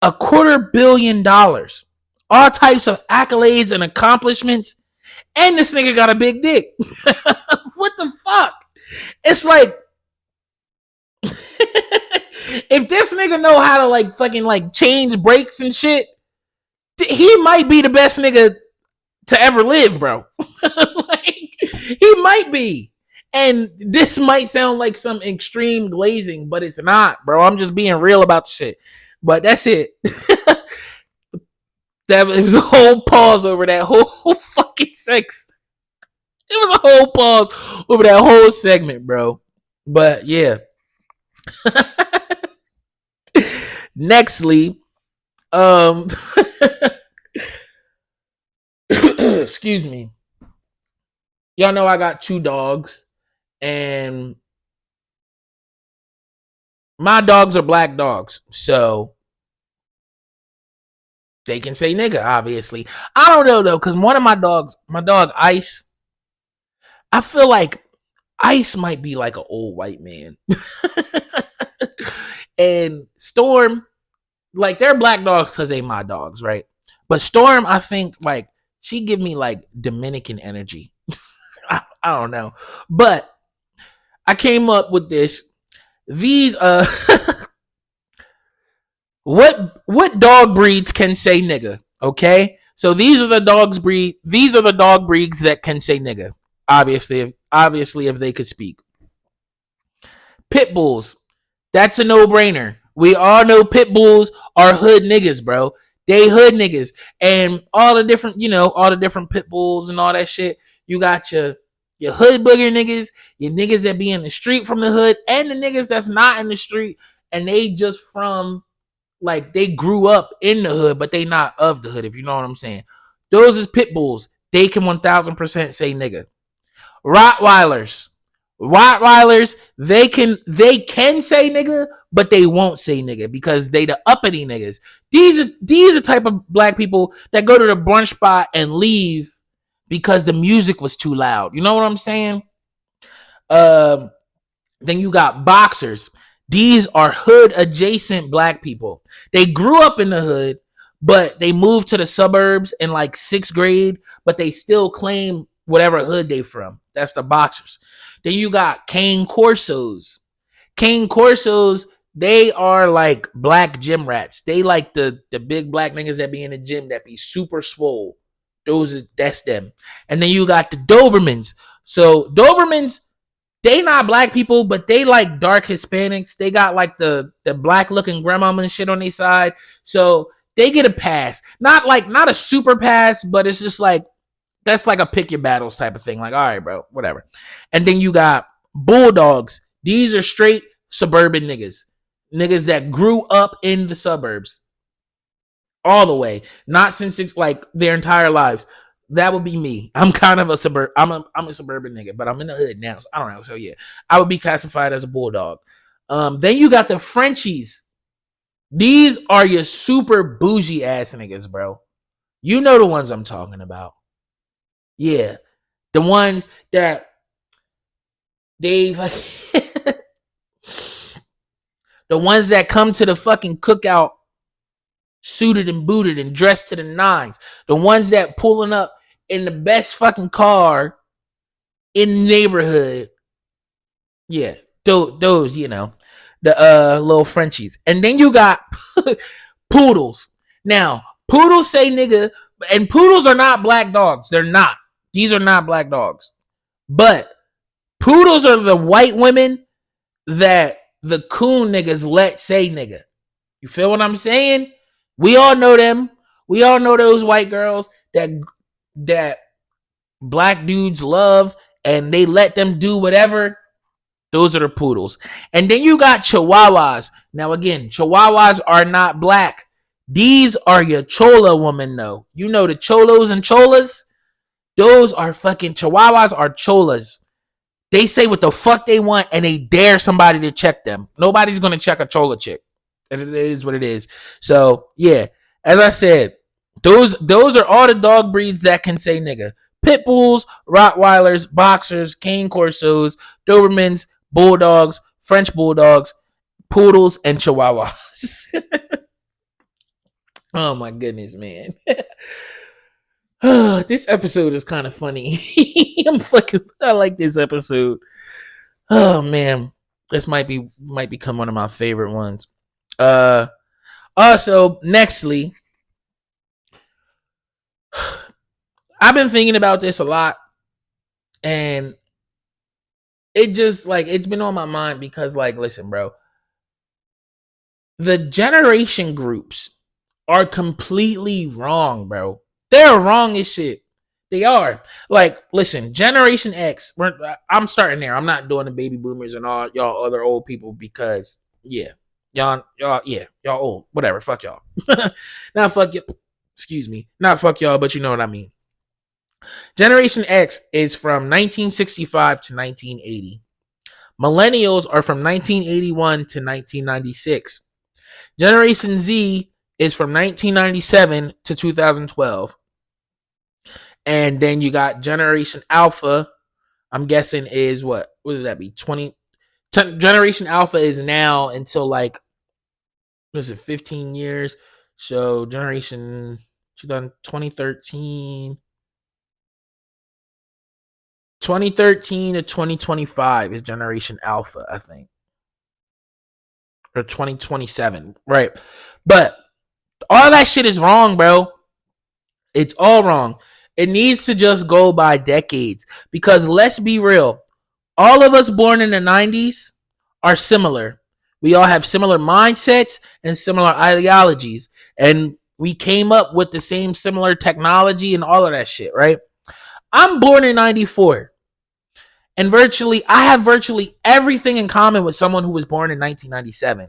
$250 million. All types of accolades and accomplishments. And this nigga got a big dick. What the fuck? It's like if this nigga know how to like fucking like change brakes and shit, he might be the best nigga to ever live, bro. Like, he might be. And this might sound like some extreme glazing, but it's not, bro. I'm just being real about the shit. But that's it. That was a whole pause over that whole fucking sex. It was a whole pause over that whole segment, bro. But yeah. Nextly, excuse me. Y'all know I got 2 dogs, and my dogs are black dogs, so they can say nigga, obviously. I don't know though, because one of my dogs, my dog Ice, I feel like Ice might be like an old white man. And Storm, like they're black dogs because they my dogs, right? But Storm, I think like she give me like Dominican energy. I don't know. But I came up with this. These what dog breeds can say nigga, okay? So these are the dog breeds that can say nigga. Obviously if they could speak. Pit bulls. That's a no-brainer. We all know pit bulls are hood niggas, bro. They hood niggas. And all the different pit bulls and all that shit. You got your hood booger niggas, your niggas that be in the street from the hood, and the niggas that's not in the street, and they just from, like, they grew up in the hood, but they not of the hood, if you know what I'm saying. Those is pit bulls. They can 1000% say nigga. Rottweilers, they can say nigga, but they won't say nigga because they the uppity niggas. These are type of black people that go to the brunch spot and leave because the music was too loud. You know what I'm saying? Then you got boxers. These are hood adjacent black people. They grew up in the hood, but they moved to the suburbs in like 6th grade, but they still claim whatever hood they from. That's the boxers. Then you got cane corsos. Cane corsos, they are like black gym rats. They like the big black niggas that be in the gym that be super swole. That's them. And then you got the Dobermans. So Dobermans, they not black people, but they like dark Hispanics. They got like the black looking grandmama and shit on their side. So they get a pass. Not a super pass, but it's just like, that's like a pick your battles type of thing. Like, all right, bro, whatever. And then you got bulldogs. These are straight suburban niggas. Niggas that grew up in the suburbs. All the way. Not since it's like their entire lives. That would be me. I'm kind of a I'm a suburban nigga, but I'm in the hood now. So I don't know. So yeah, I would be classified as a bulldog. Then you got the Frenchies. These are your super bougie ass niggas, bro. You know the ones I'm talking about. Yeah, the ones that they like, the ones that come to the fucking cookout suited and booted and dressed to the nines. The ones that pulling up in the best fucking car in the neighborhood. Yeah, those, you know, the little Frenchies. And then you got poodles. Now, poodles say nigga, and poodles are not black dogs. They're not. These are not black dogs. But poodles are the white women that the coon niggas let say nigga. You feel what I'm saying? We all know them. We all know those white girls that black dudes love and they let them do whatever. Those are the poodles. And then you got chihuahuas. Now again, chihuahuas are not black. These are your chola women though. You know the cholos and cholas? Those are fucking chihuahuas are cholas. They say what the fuck they want and they dare somebody to check them. Nobody's gonna check a chola chick. And it is what it is. So yeah, as I said, those are all the dog breeds that can say nigga. Pit bulls, Rottweilers, boxers, cane corsos, Dobermans, bulldogs, French bulldogs, poodles, and chihuahuas. Oh my goodness, man. This episode is kind of funny. I like this episode. Oh man. This might become one of my favorite ones. Also, nextly, I've been thinking about this a lot, and it just it's been on my mind because listen, bro, the generation groups are completely wrong, bro. They're wrong as shit. They are. Listen, Generation X, I'm starting there. I'm not doing the baby boomers and all y'all other old people because yeah. Y'all old. Whatever. Fuck y'all. Not fuck you. Excuse me. Not fuck y'all, but you know what I mean. Generation X is from 1965 to 1980. Millennials are from 1981 to 1996. Generation Z is from 1997 to 2012. And then you got Generation Alpha, I'm guessing is what would that be? 20. Generation Alpha is now until 15 years. So Generation 2013 to 2025 is Generation Alpha, I think. Or 2027. Right. But all that shit is wrong, bro. It's all wrong. It needs to just go by decades. Because let's be real. All of us born in the 90s are similar. We all have similar mindsets and similar ideologies. And we came up with the same similar technology and all of that shit, right? I'm born in 94. And I have virtually everything in common with someone who was born in 1997.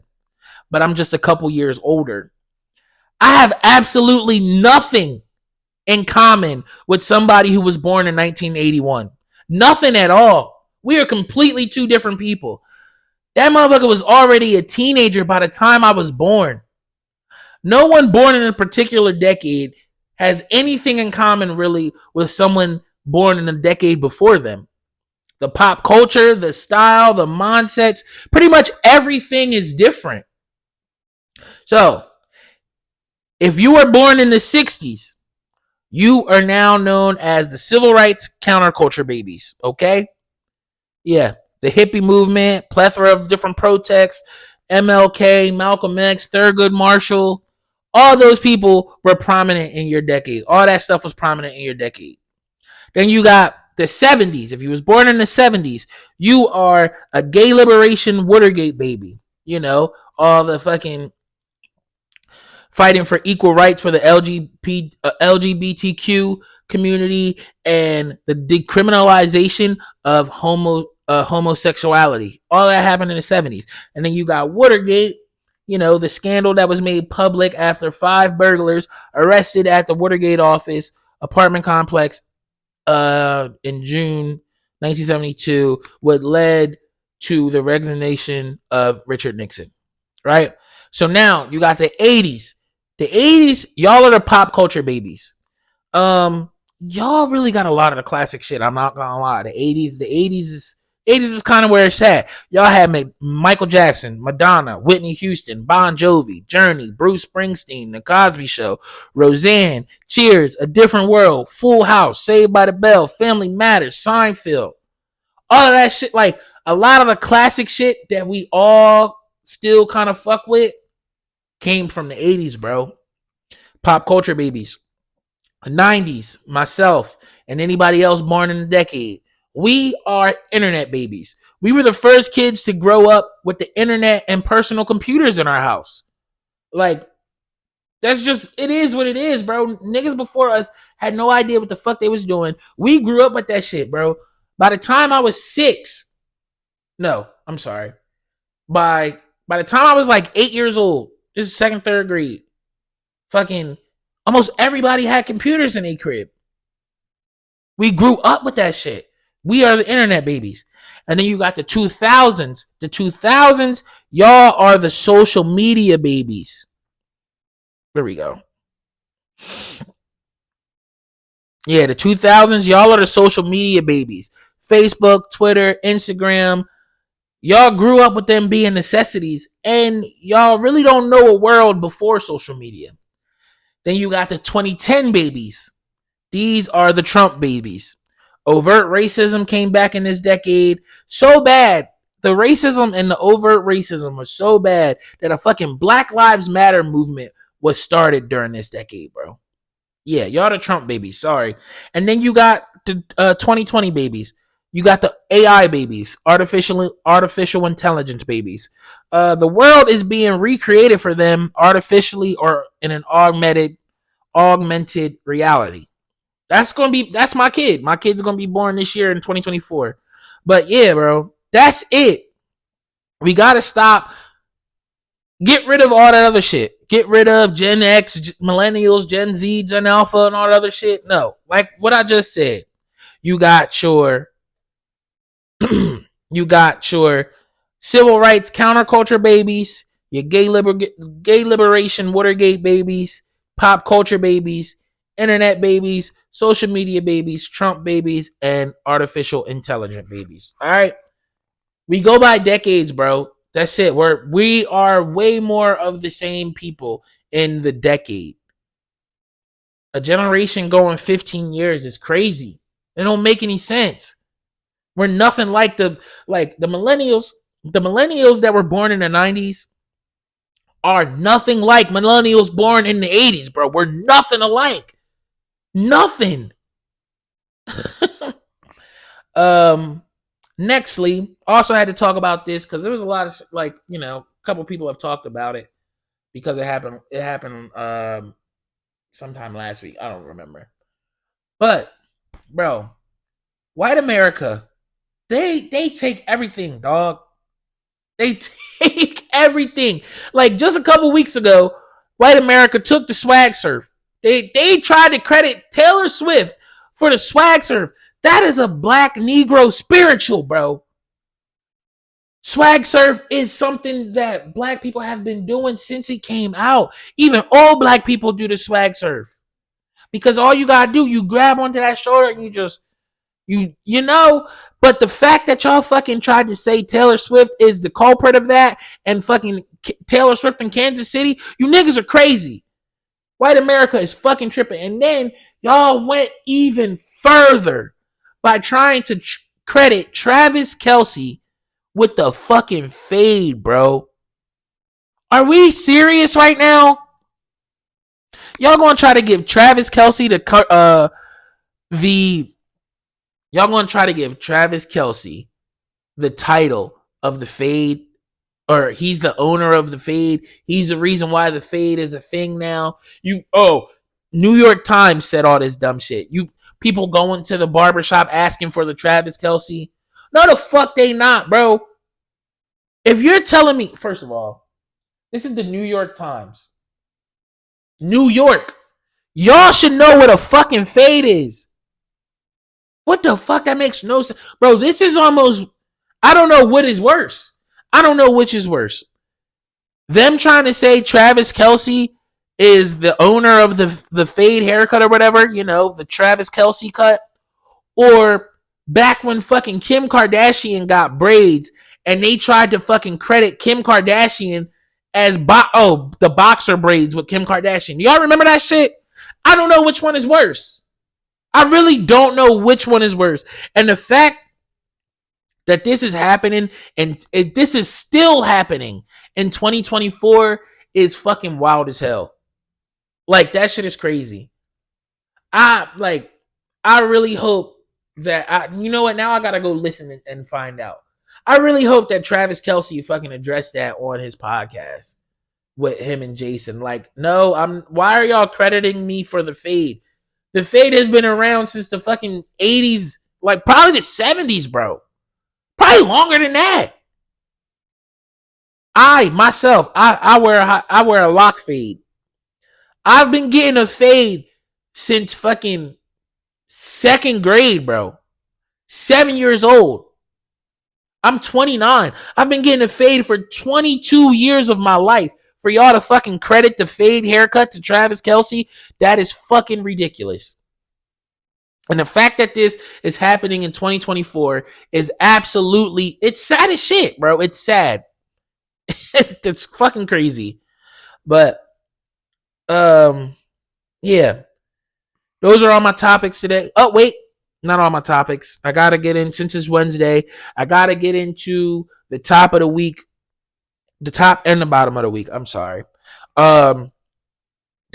But I'm just a couple years older. I have absolutely nothing in common with somebody who was born in 1981. Nothing at all. We are completely two different people. That motherfucker was already a teenager by the time I was born. No one born in a particular decade has anything in common really with someone born in a decade before them. The pop culture, the style, the mindsets, pretty much everything is different. So, if you were born in the 60s, you are now known as the civil rights counterculture babies, okay? Yeah, the hippie movement, plethora of different protests, MLK, Malcolm X, Thurgood Marshall, all those people were prominent in your decade. All that stuff was prominent in your decade. Then you got the 70s. If you was born in the 70s, you are a gay liberation Watergate baby. You know, all the fucking fighting for equal rights for the LGBTQ community and the decriminalization of homosexuality. All that happened in the 70s. And then you got Watergate, you know, the scandal that was made public after 5 burglars arrested at the Watergate office apartment complex in June 1972, what led to the resignation of Richard Nixon, right? So now you got the 80s. The 80s, y'all are the pop culture babies. Y'all really got a lot of the classic shit. I'm not gonna lie. The 80s is kind of where it's at. Y'all had Michael Jackson, Madonna, Whitney Houston, Bon Jovi, Journey, Bruce Springsteen, The Cosby Show, Roseanne, Cheers, A Different World, Full House, Saved by the Bell, Family Matters, Seinfeld. All of that shit, a lot of the classic shit that we all still kind of fuck with came from the 80s, bro. Pop culture babies. The 90s, myself, and anybody else born in the decade. We are internet babies. We were the first kids to grow up with the internet and personal computers in our house. That's just, it is what it is, bro. Niggas before us had no idea what the fuck they was doing. We grew up with that shit, bro. By the time I was 6, no, I'm sorry. By the time I was 8 years old, this is 2nd, 3rd grade, fucking almost everybody had computers in their crib. We grew up with that shit. We are the internet babies. And then you got the 2000s. The 2000s, y'all are the social media babies. There we go. Yeah, the 2000s, y'all are the social media babies. Facebook, Twitter, Instagram. Y'all grew up with them being necessities, and y'all really don't know a world before social media. Then you got the 2010 babies. These are the Trump babies. Overt racism came back in this decade so bad. The racism and the overt racism was so bad that a fucking Black Lives Matter movement was started during this decade, bro. Yeah, y'all the Trump babies. Sorry. And then you got the 2020 babies. You got the AI babies, artificial intelligence babies. The world is being recreated for them artificially or in an augmented reality. That's my kid. My kid's gonna be born this year in 2024. But yeah, bro, that's it. We gotta stop. Get rid of all that other shit. Get rid of Gen X, Millennials, Gen Z, Gen Alpha, and all that other shit. No, like what I just said. You got your you got your civil rights counterculture babies, your gay liberation Watergate babies, pop culture babies, internet babies, social media babies, Trump babies, and artificial intelligent babies. All right. We go by decades, bro. That's it. We are way more of the same people in the decade. A generation going 15 years is crazy. It don't make any sense. We're nothing like the millennials. The millennials that were born in the 90s are nothing like millennials born in the 80s, bro. We're nothing alike. Nothing. Nextly, also had to talk about this because there was a lot of a couple people have talked about it because it happened sometime last week. I don't remember. But bro, white America, they take everything, dog. They take everything. Like just a couple weeks ago, white America took the swag surf. They tried to credit Taylor Swift for the swag surf. That is a black Negro spiritual, bro. Swag surf is something that black people have been doing since it came out. Even old black people do the swag surf. Because all you gotta do, you grab onto that shoulder and you just, you know. But the fact that y'all fucking tried to say Taylor Swift is the culprit of that and fucking Taylor Swift in Kansas City, you niggas are crazy. White America is fucking tripping. And then y'all went even further by trying to credit Travis Kelce with the fucking fade, bro. Are we serious right now? Y'all gonna try to give Travis Kelce y'all gonna try to give Travis Kelce the title of the fade, or he's the owner of the fade. He's the reason why the fade is a thing now. New York Times said all this dumb shit. People going to the barbershop asking for the Travis Kelce. No, the fuck they not, bro. If you're telling me, first of all, this is the New York Times. New York. Y'all should know what a fucking fade is. What the fuck? That makes no sense. Bro, this is almost, I don't know what is worse. I don't know which is worse. Them trying to say Travis Kelce is the owner of the fade haircut or whatever, the Travis Kelce cut. Or back when fucking Kim Kardashian got braids and they tried to fucking credit Kim Kardashian as the boxer braids with Kim Kardashian. Y'all remember that shit? I don't know which one is worse. I really don't know which one is worse. And the fact that this is happening and this is still happening in 2024 is fucking wild as hell. Like, that shit is crazy. I really hope that you know what? Now I gotta go listen and find out. I really hope that Travis Kelce fucking addressed that on his podcast with him and Jason. Like, no, why are y'all crediting me for the fade? The fade has been around since the fucking 80s, like probably the 70s, bro. Probably longer than that. I wear a lock fade. I've been getting a fade since fucking second grade, bro. 7 years old. I'm 29. I've been getting a fade for 22 years of my life. For y'all to fucking credit the fade haircut to Travis Kelce, that is fucking ridiculous. And the fact that this is happening in 2024 is absolutely, it's sad as shit, bro. It's sad. It's fucking crazy. But, yeah. Those are all my topics today. Oh, wait. Not all my topics. I got to get in, since it's Wednesday, I got to get into the top of the week. The top and the bottom of the week. I'm sorry. The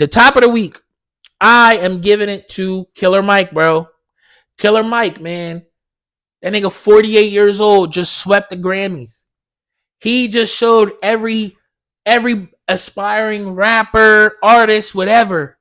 top of the week, I am giving it to Killer Mike, bro. Killer Mike, man. That nigga 48 years old just swept the Grammys. He just showed every aspiring rapper, artist, whatever.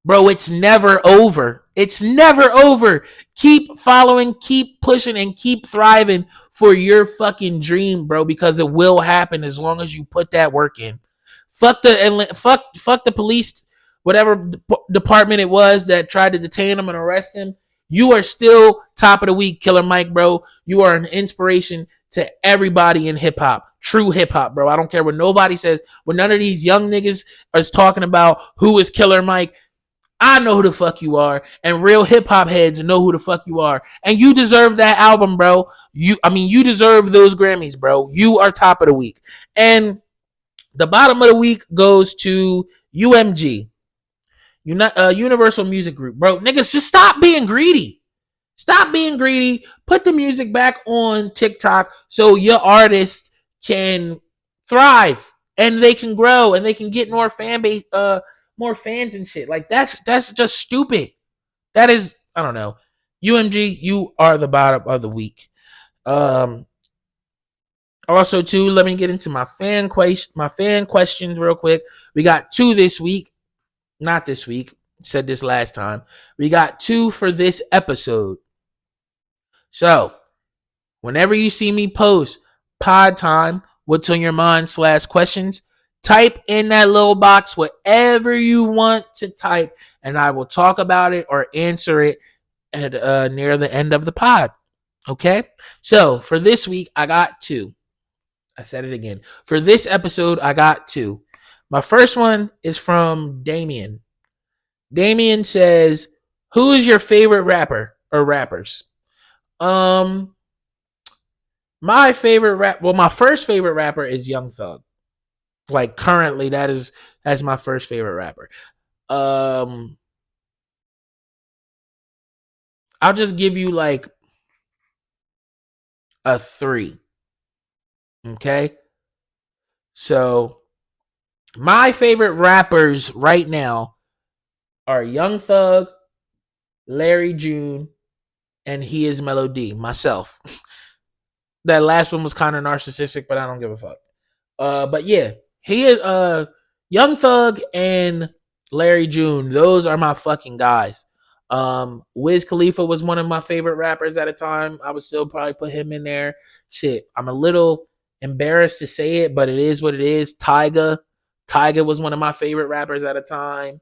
Bro, it's never over. It's never over. Keep following, keep pushing, and keep thriving for your fucking dream, bro, because it will happen as long as you put that work in. Fuck the police, whatever department it was that tried to detain him and arrest him. You are still top of the week, Killer Mike, bro. You are an inspiration to everybody in hip hop. True hip hop, bro. I don't care what nobody says. When none of these young niggas is talking about who is Killer Mike, I know who the fuck you are, and real hip hop heads know who the fuck you are, and you deserve that album, bro. You deserve those Grammys, bro. You are top of the week, and the bottom of the week goes to UMG, Universal Music Group, bro. Niggas, just stop being greedy. Stop being greedy. Put the music back on TikTok so your artists can thrive and they can grow and they can get more fan base, more fans and shit. Like that's just stupid. That is, I don't know. UMG, you are the bottom of the week. Also too, let me get into my fan questions real quick. We got 2 this week. Not this week. Said this last time. We got 2 for this episode. So, whenever you see me post pod time, what's on your mind / questions, type in that little box whatever you want to type, and I will talk about it or answer it at near the end of the pod. Okay? So, for this week, I got 2. I said it again. For this episode, I got 2. My first one is from Damien. Damien says, who is your favorite rapper or rappers? My first favorite rapper is Young Thug. Like currently, that's my first favorite rapper. I'll just give you like a 3. Okay? So my favorite rappers right now are Young Thug, Larry June, and HeIsMellowD, myself. That last one was kind of narcissistic, but I don't give a fuck. But yeah, he is Young Thug and Larry June. Those are my fucking guys. Wiz Khalifa was one of my favorite rappers at a time. I would still probably put him in there. Shit, I'm a little embarrassed to say it, but it is what it is. Tyga was one of my favorite rappers at a time.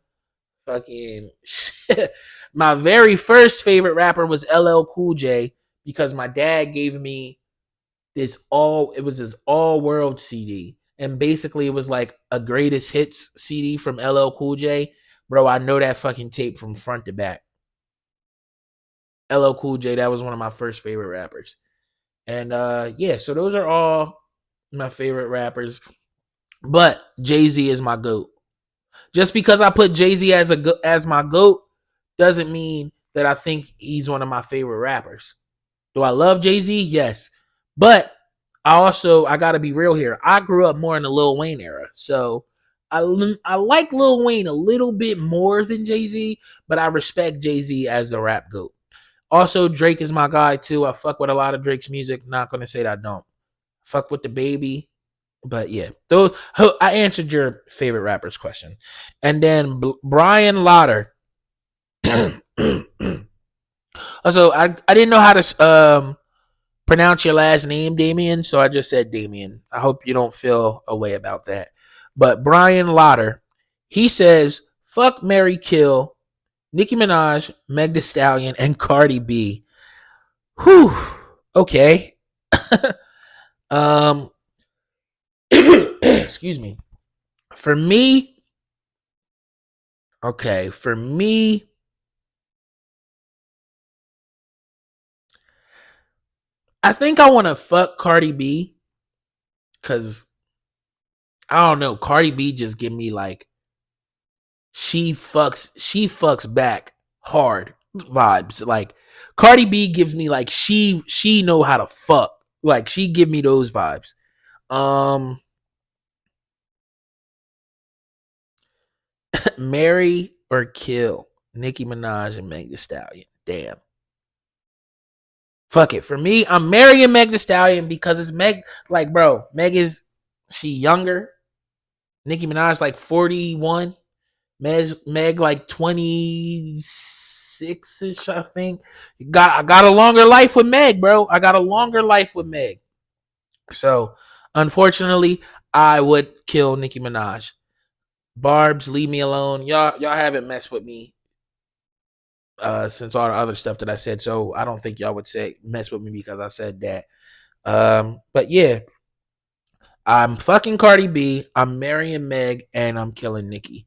Fucking shit. My very first favorite rapper was LL Cool J because my dad gave me his all world CD. And basically it was like a greatest hits CD from LL Cool J. Bro, I know that fucking tape from front to back. LL Cool J, that was one of my first favorite rappers. And yeah, so those are all my favorite rappers. But Jay-Z is my GOAT. Just because I put Jay-Z as my GOAT doesn't mean that I think he's one of my favorite rappers. Do I love Jay-Z? Yes. But I got to be real here. I grew up more in the Lil Wayne era. So I like Lil Wayne a little bit more than Jay-Z, but I respect Jay-Z as the rap GOAT. Also, Drake is my guy too. I fuck with a lot of Drake's music. Not going to say that I don't. Fuck with the baby. But yeah, I answered your favorite rappers question. And then Brian Lauder. Also, I didn't know how to pronounce your last name, Damien, so I just said Damien. I hope you don't feel a way about that. But Brian Lauder, he says, fuck, marry, kill Nicki Minaj, Meg Thee Stallion, and Cardi B. Whew. Okay. um excuse me. For me, I think I want to fuck Cardi B cuz I don't know, Cardi B just give me like she fucks back hard vibes. Like Cardi B gives me like she know how to fuck. Like she give me those vibes. Um Marry or kill Nicki Minaj and Meg Thee Stallion. Damn. Fuck it. For me, I'm marrying Meg Thee Stallion because it's Meg. Like, bro, Meg is she younger. Nicki Minaj like 41. Meg like 26ish, I think. I got a longer life with Meg, bro. I got a longer life with Meg. So, unfortunately, I would kill Nicki Minaj. Barbs, leave me alone. Y'all haven't messed with me since all the other stuff that I said. So I don't think y'all would say mess with me because I said that. But yeah, I'm fucking Cardi B. I'm marrying Meg, and I'm killing Nicki.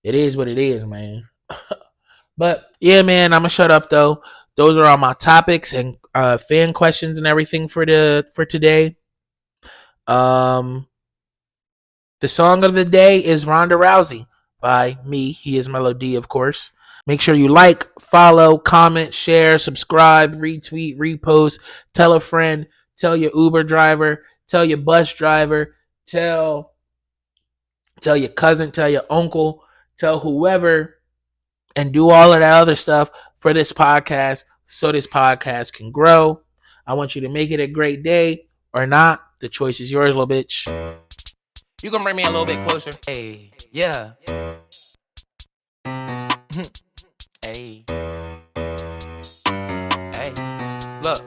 It is what it is, man. But yeah, man, I'ma shut up though. Those are all my topics and fan questions and everything for today. The song of the day is Ronda Rousey by me. HeIsMellowD, of course. Make sure you like, follow, comment, share, subscribe, retweet, repost, tell a friend, tell your Uber driver, tell your bus driver, tell your cousin, tell your uncle, tell whoever, and do all of that other stuff for this podcast so this podcast can grow. I want you to make it a great day or not. The choice is yours, little bitch. You can bring me a little bit closer. Hey, yeah. Hey. Hey. Look.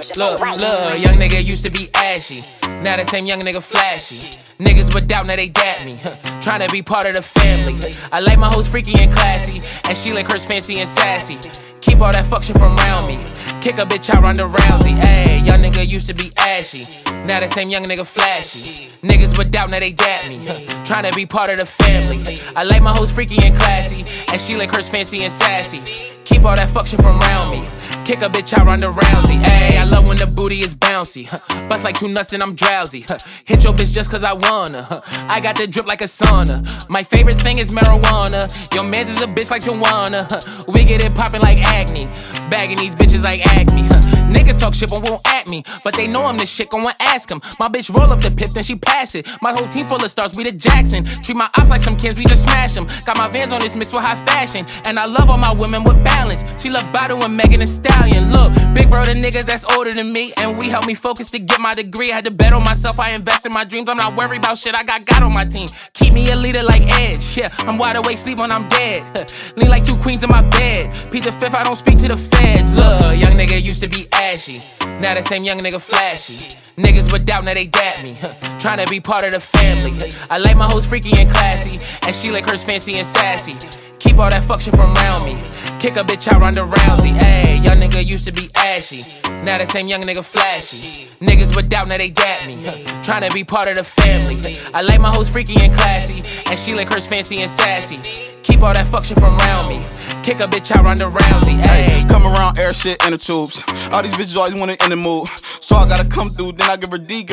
Young nigga used to be ashy. Now the same young nigga flashy. Niggas with doubt, now they dap me. Trying to be part of the family. I like my hoes freaky and classy, and she like hers fancy and sassy. Keep all that fuck shit from around me. Kick a bitch out Ronda Rousey. Ayy, young nigga used to be ashy. Now the same young nigga flashy. Niggas with doubt, now they dap me. Trying to be part of the family. I like my hoes freaky and classy, and she like hers fancy and sassy. Keep all that fuck shit from around me. Kick a bitch out Ronda Rousey. Ayy, I love when the booty is bouncy. Bust like 2 nuts and I'm drowsy. Hit your bitch just cause I wanna. I got the drip like a sauna. My favorite thing is marijuana. Your mans is a bitch like Joanna. We get it poppin' like acne. Bagging these bitches like Acme. Niggas talk shit but won't at me. But they know I'm the shit, gon' ask them. My bitch roll up the pip, then she pass it. My whole team full of stars, we the Jackson. Treat my ops like some kids, we just smash them. Got my Vans on this mix with high fashion. And I love all my women with balance. She love Bottle and Megan Thee Stallion. Look, big bro, the niggas that's older than me. And we helped me focus to get my degree. I had to bet on myself, I invest in my dreams. I'm not worried about shit, I got God on my team. Keep me a leader like Edge. Yeah, I'm wide awake, sleep when I'm dead. Lean like 2 queens in my bed. Pete the Fifth, I don't speak to the feds. Look, young nigga used to be ashy. Now the same young nigga flashy. Niggas with doubt, now they dap me. Trying to be part of the family. I like my hoes freaky and classy, and she like hers fancy and sassy. Keep all that fuck shit from around me. Kick a bitch out Ronda Rousey. Ayy, young nigga used to be ashy. Now the same young nigga flashy. Niggas with doubt, now they dap me. Trying to be part of the family. I like my hoes freaky and classy, and she like hers fancy and sassy. Keep all that fuck shit from around me. Kick a bitch out Ronda Rousey. Hey, come around, air shit in the tubes. All these bitches always wanna in the mood, so I gotta come through. Then I give her D.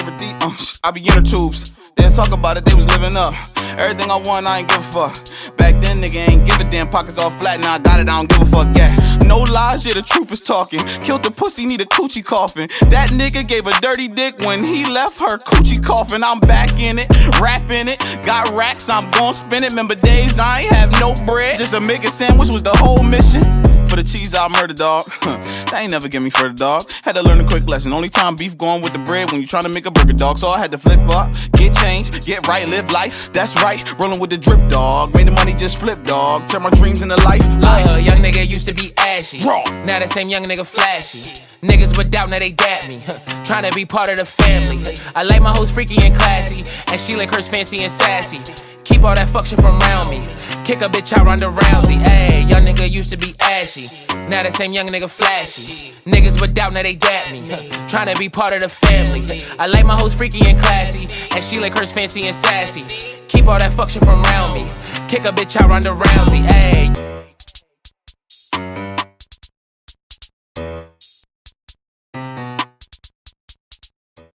I be in her tubes. They talk about it, they was living up. Everything I want, I ain't give a fuck. Back then, nigga ain't give a damn. Pockets all flat, now I got it, I don't give a fuck. Yeah, no lies, yeah, the truth is talking. Killed the pussy, need a coochie coffin. That nigga gave a dirty dick when he left her coochie coffin. I'm back in it, rapping it. Got racks, I'm gon' spin it. Remember days I ain't have no bread. Just a make a sandwich was the whole mission. For the cheese, I murder, dog. That ain't never get me further, dog. Had to learn a quick lesson. Only time beef going with the bread when you tryna make a burger, dog. So I had to flip up, get changed, get right, live life. That's right, rolling with the drip, dog. Made the money just flip, dog. Turn my dreams into life. Young nigga used to be ashy. Raw. Now the same young nigga flashy. Niggas with doubt, now they dap me. Trying to be part of the family. I like my hoes freaky and classy, and she like hers fancy and sassy. Keep Keep all that fuck shit from around me. Kick a bitch out Ronda Rousey. Ayy, young nigga used to be ashy. Now that same young nigga flashy. Niggas with doubt, now they dap me. Tryna be part of the family. I like my hoes freaky and classy, and she like hers fancy and sassy. Keep all that fuck shit from around me. Kick a bitch out Ronda Rousey. Ayy.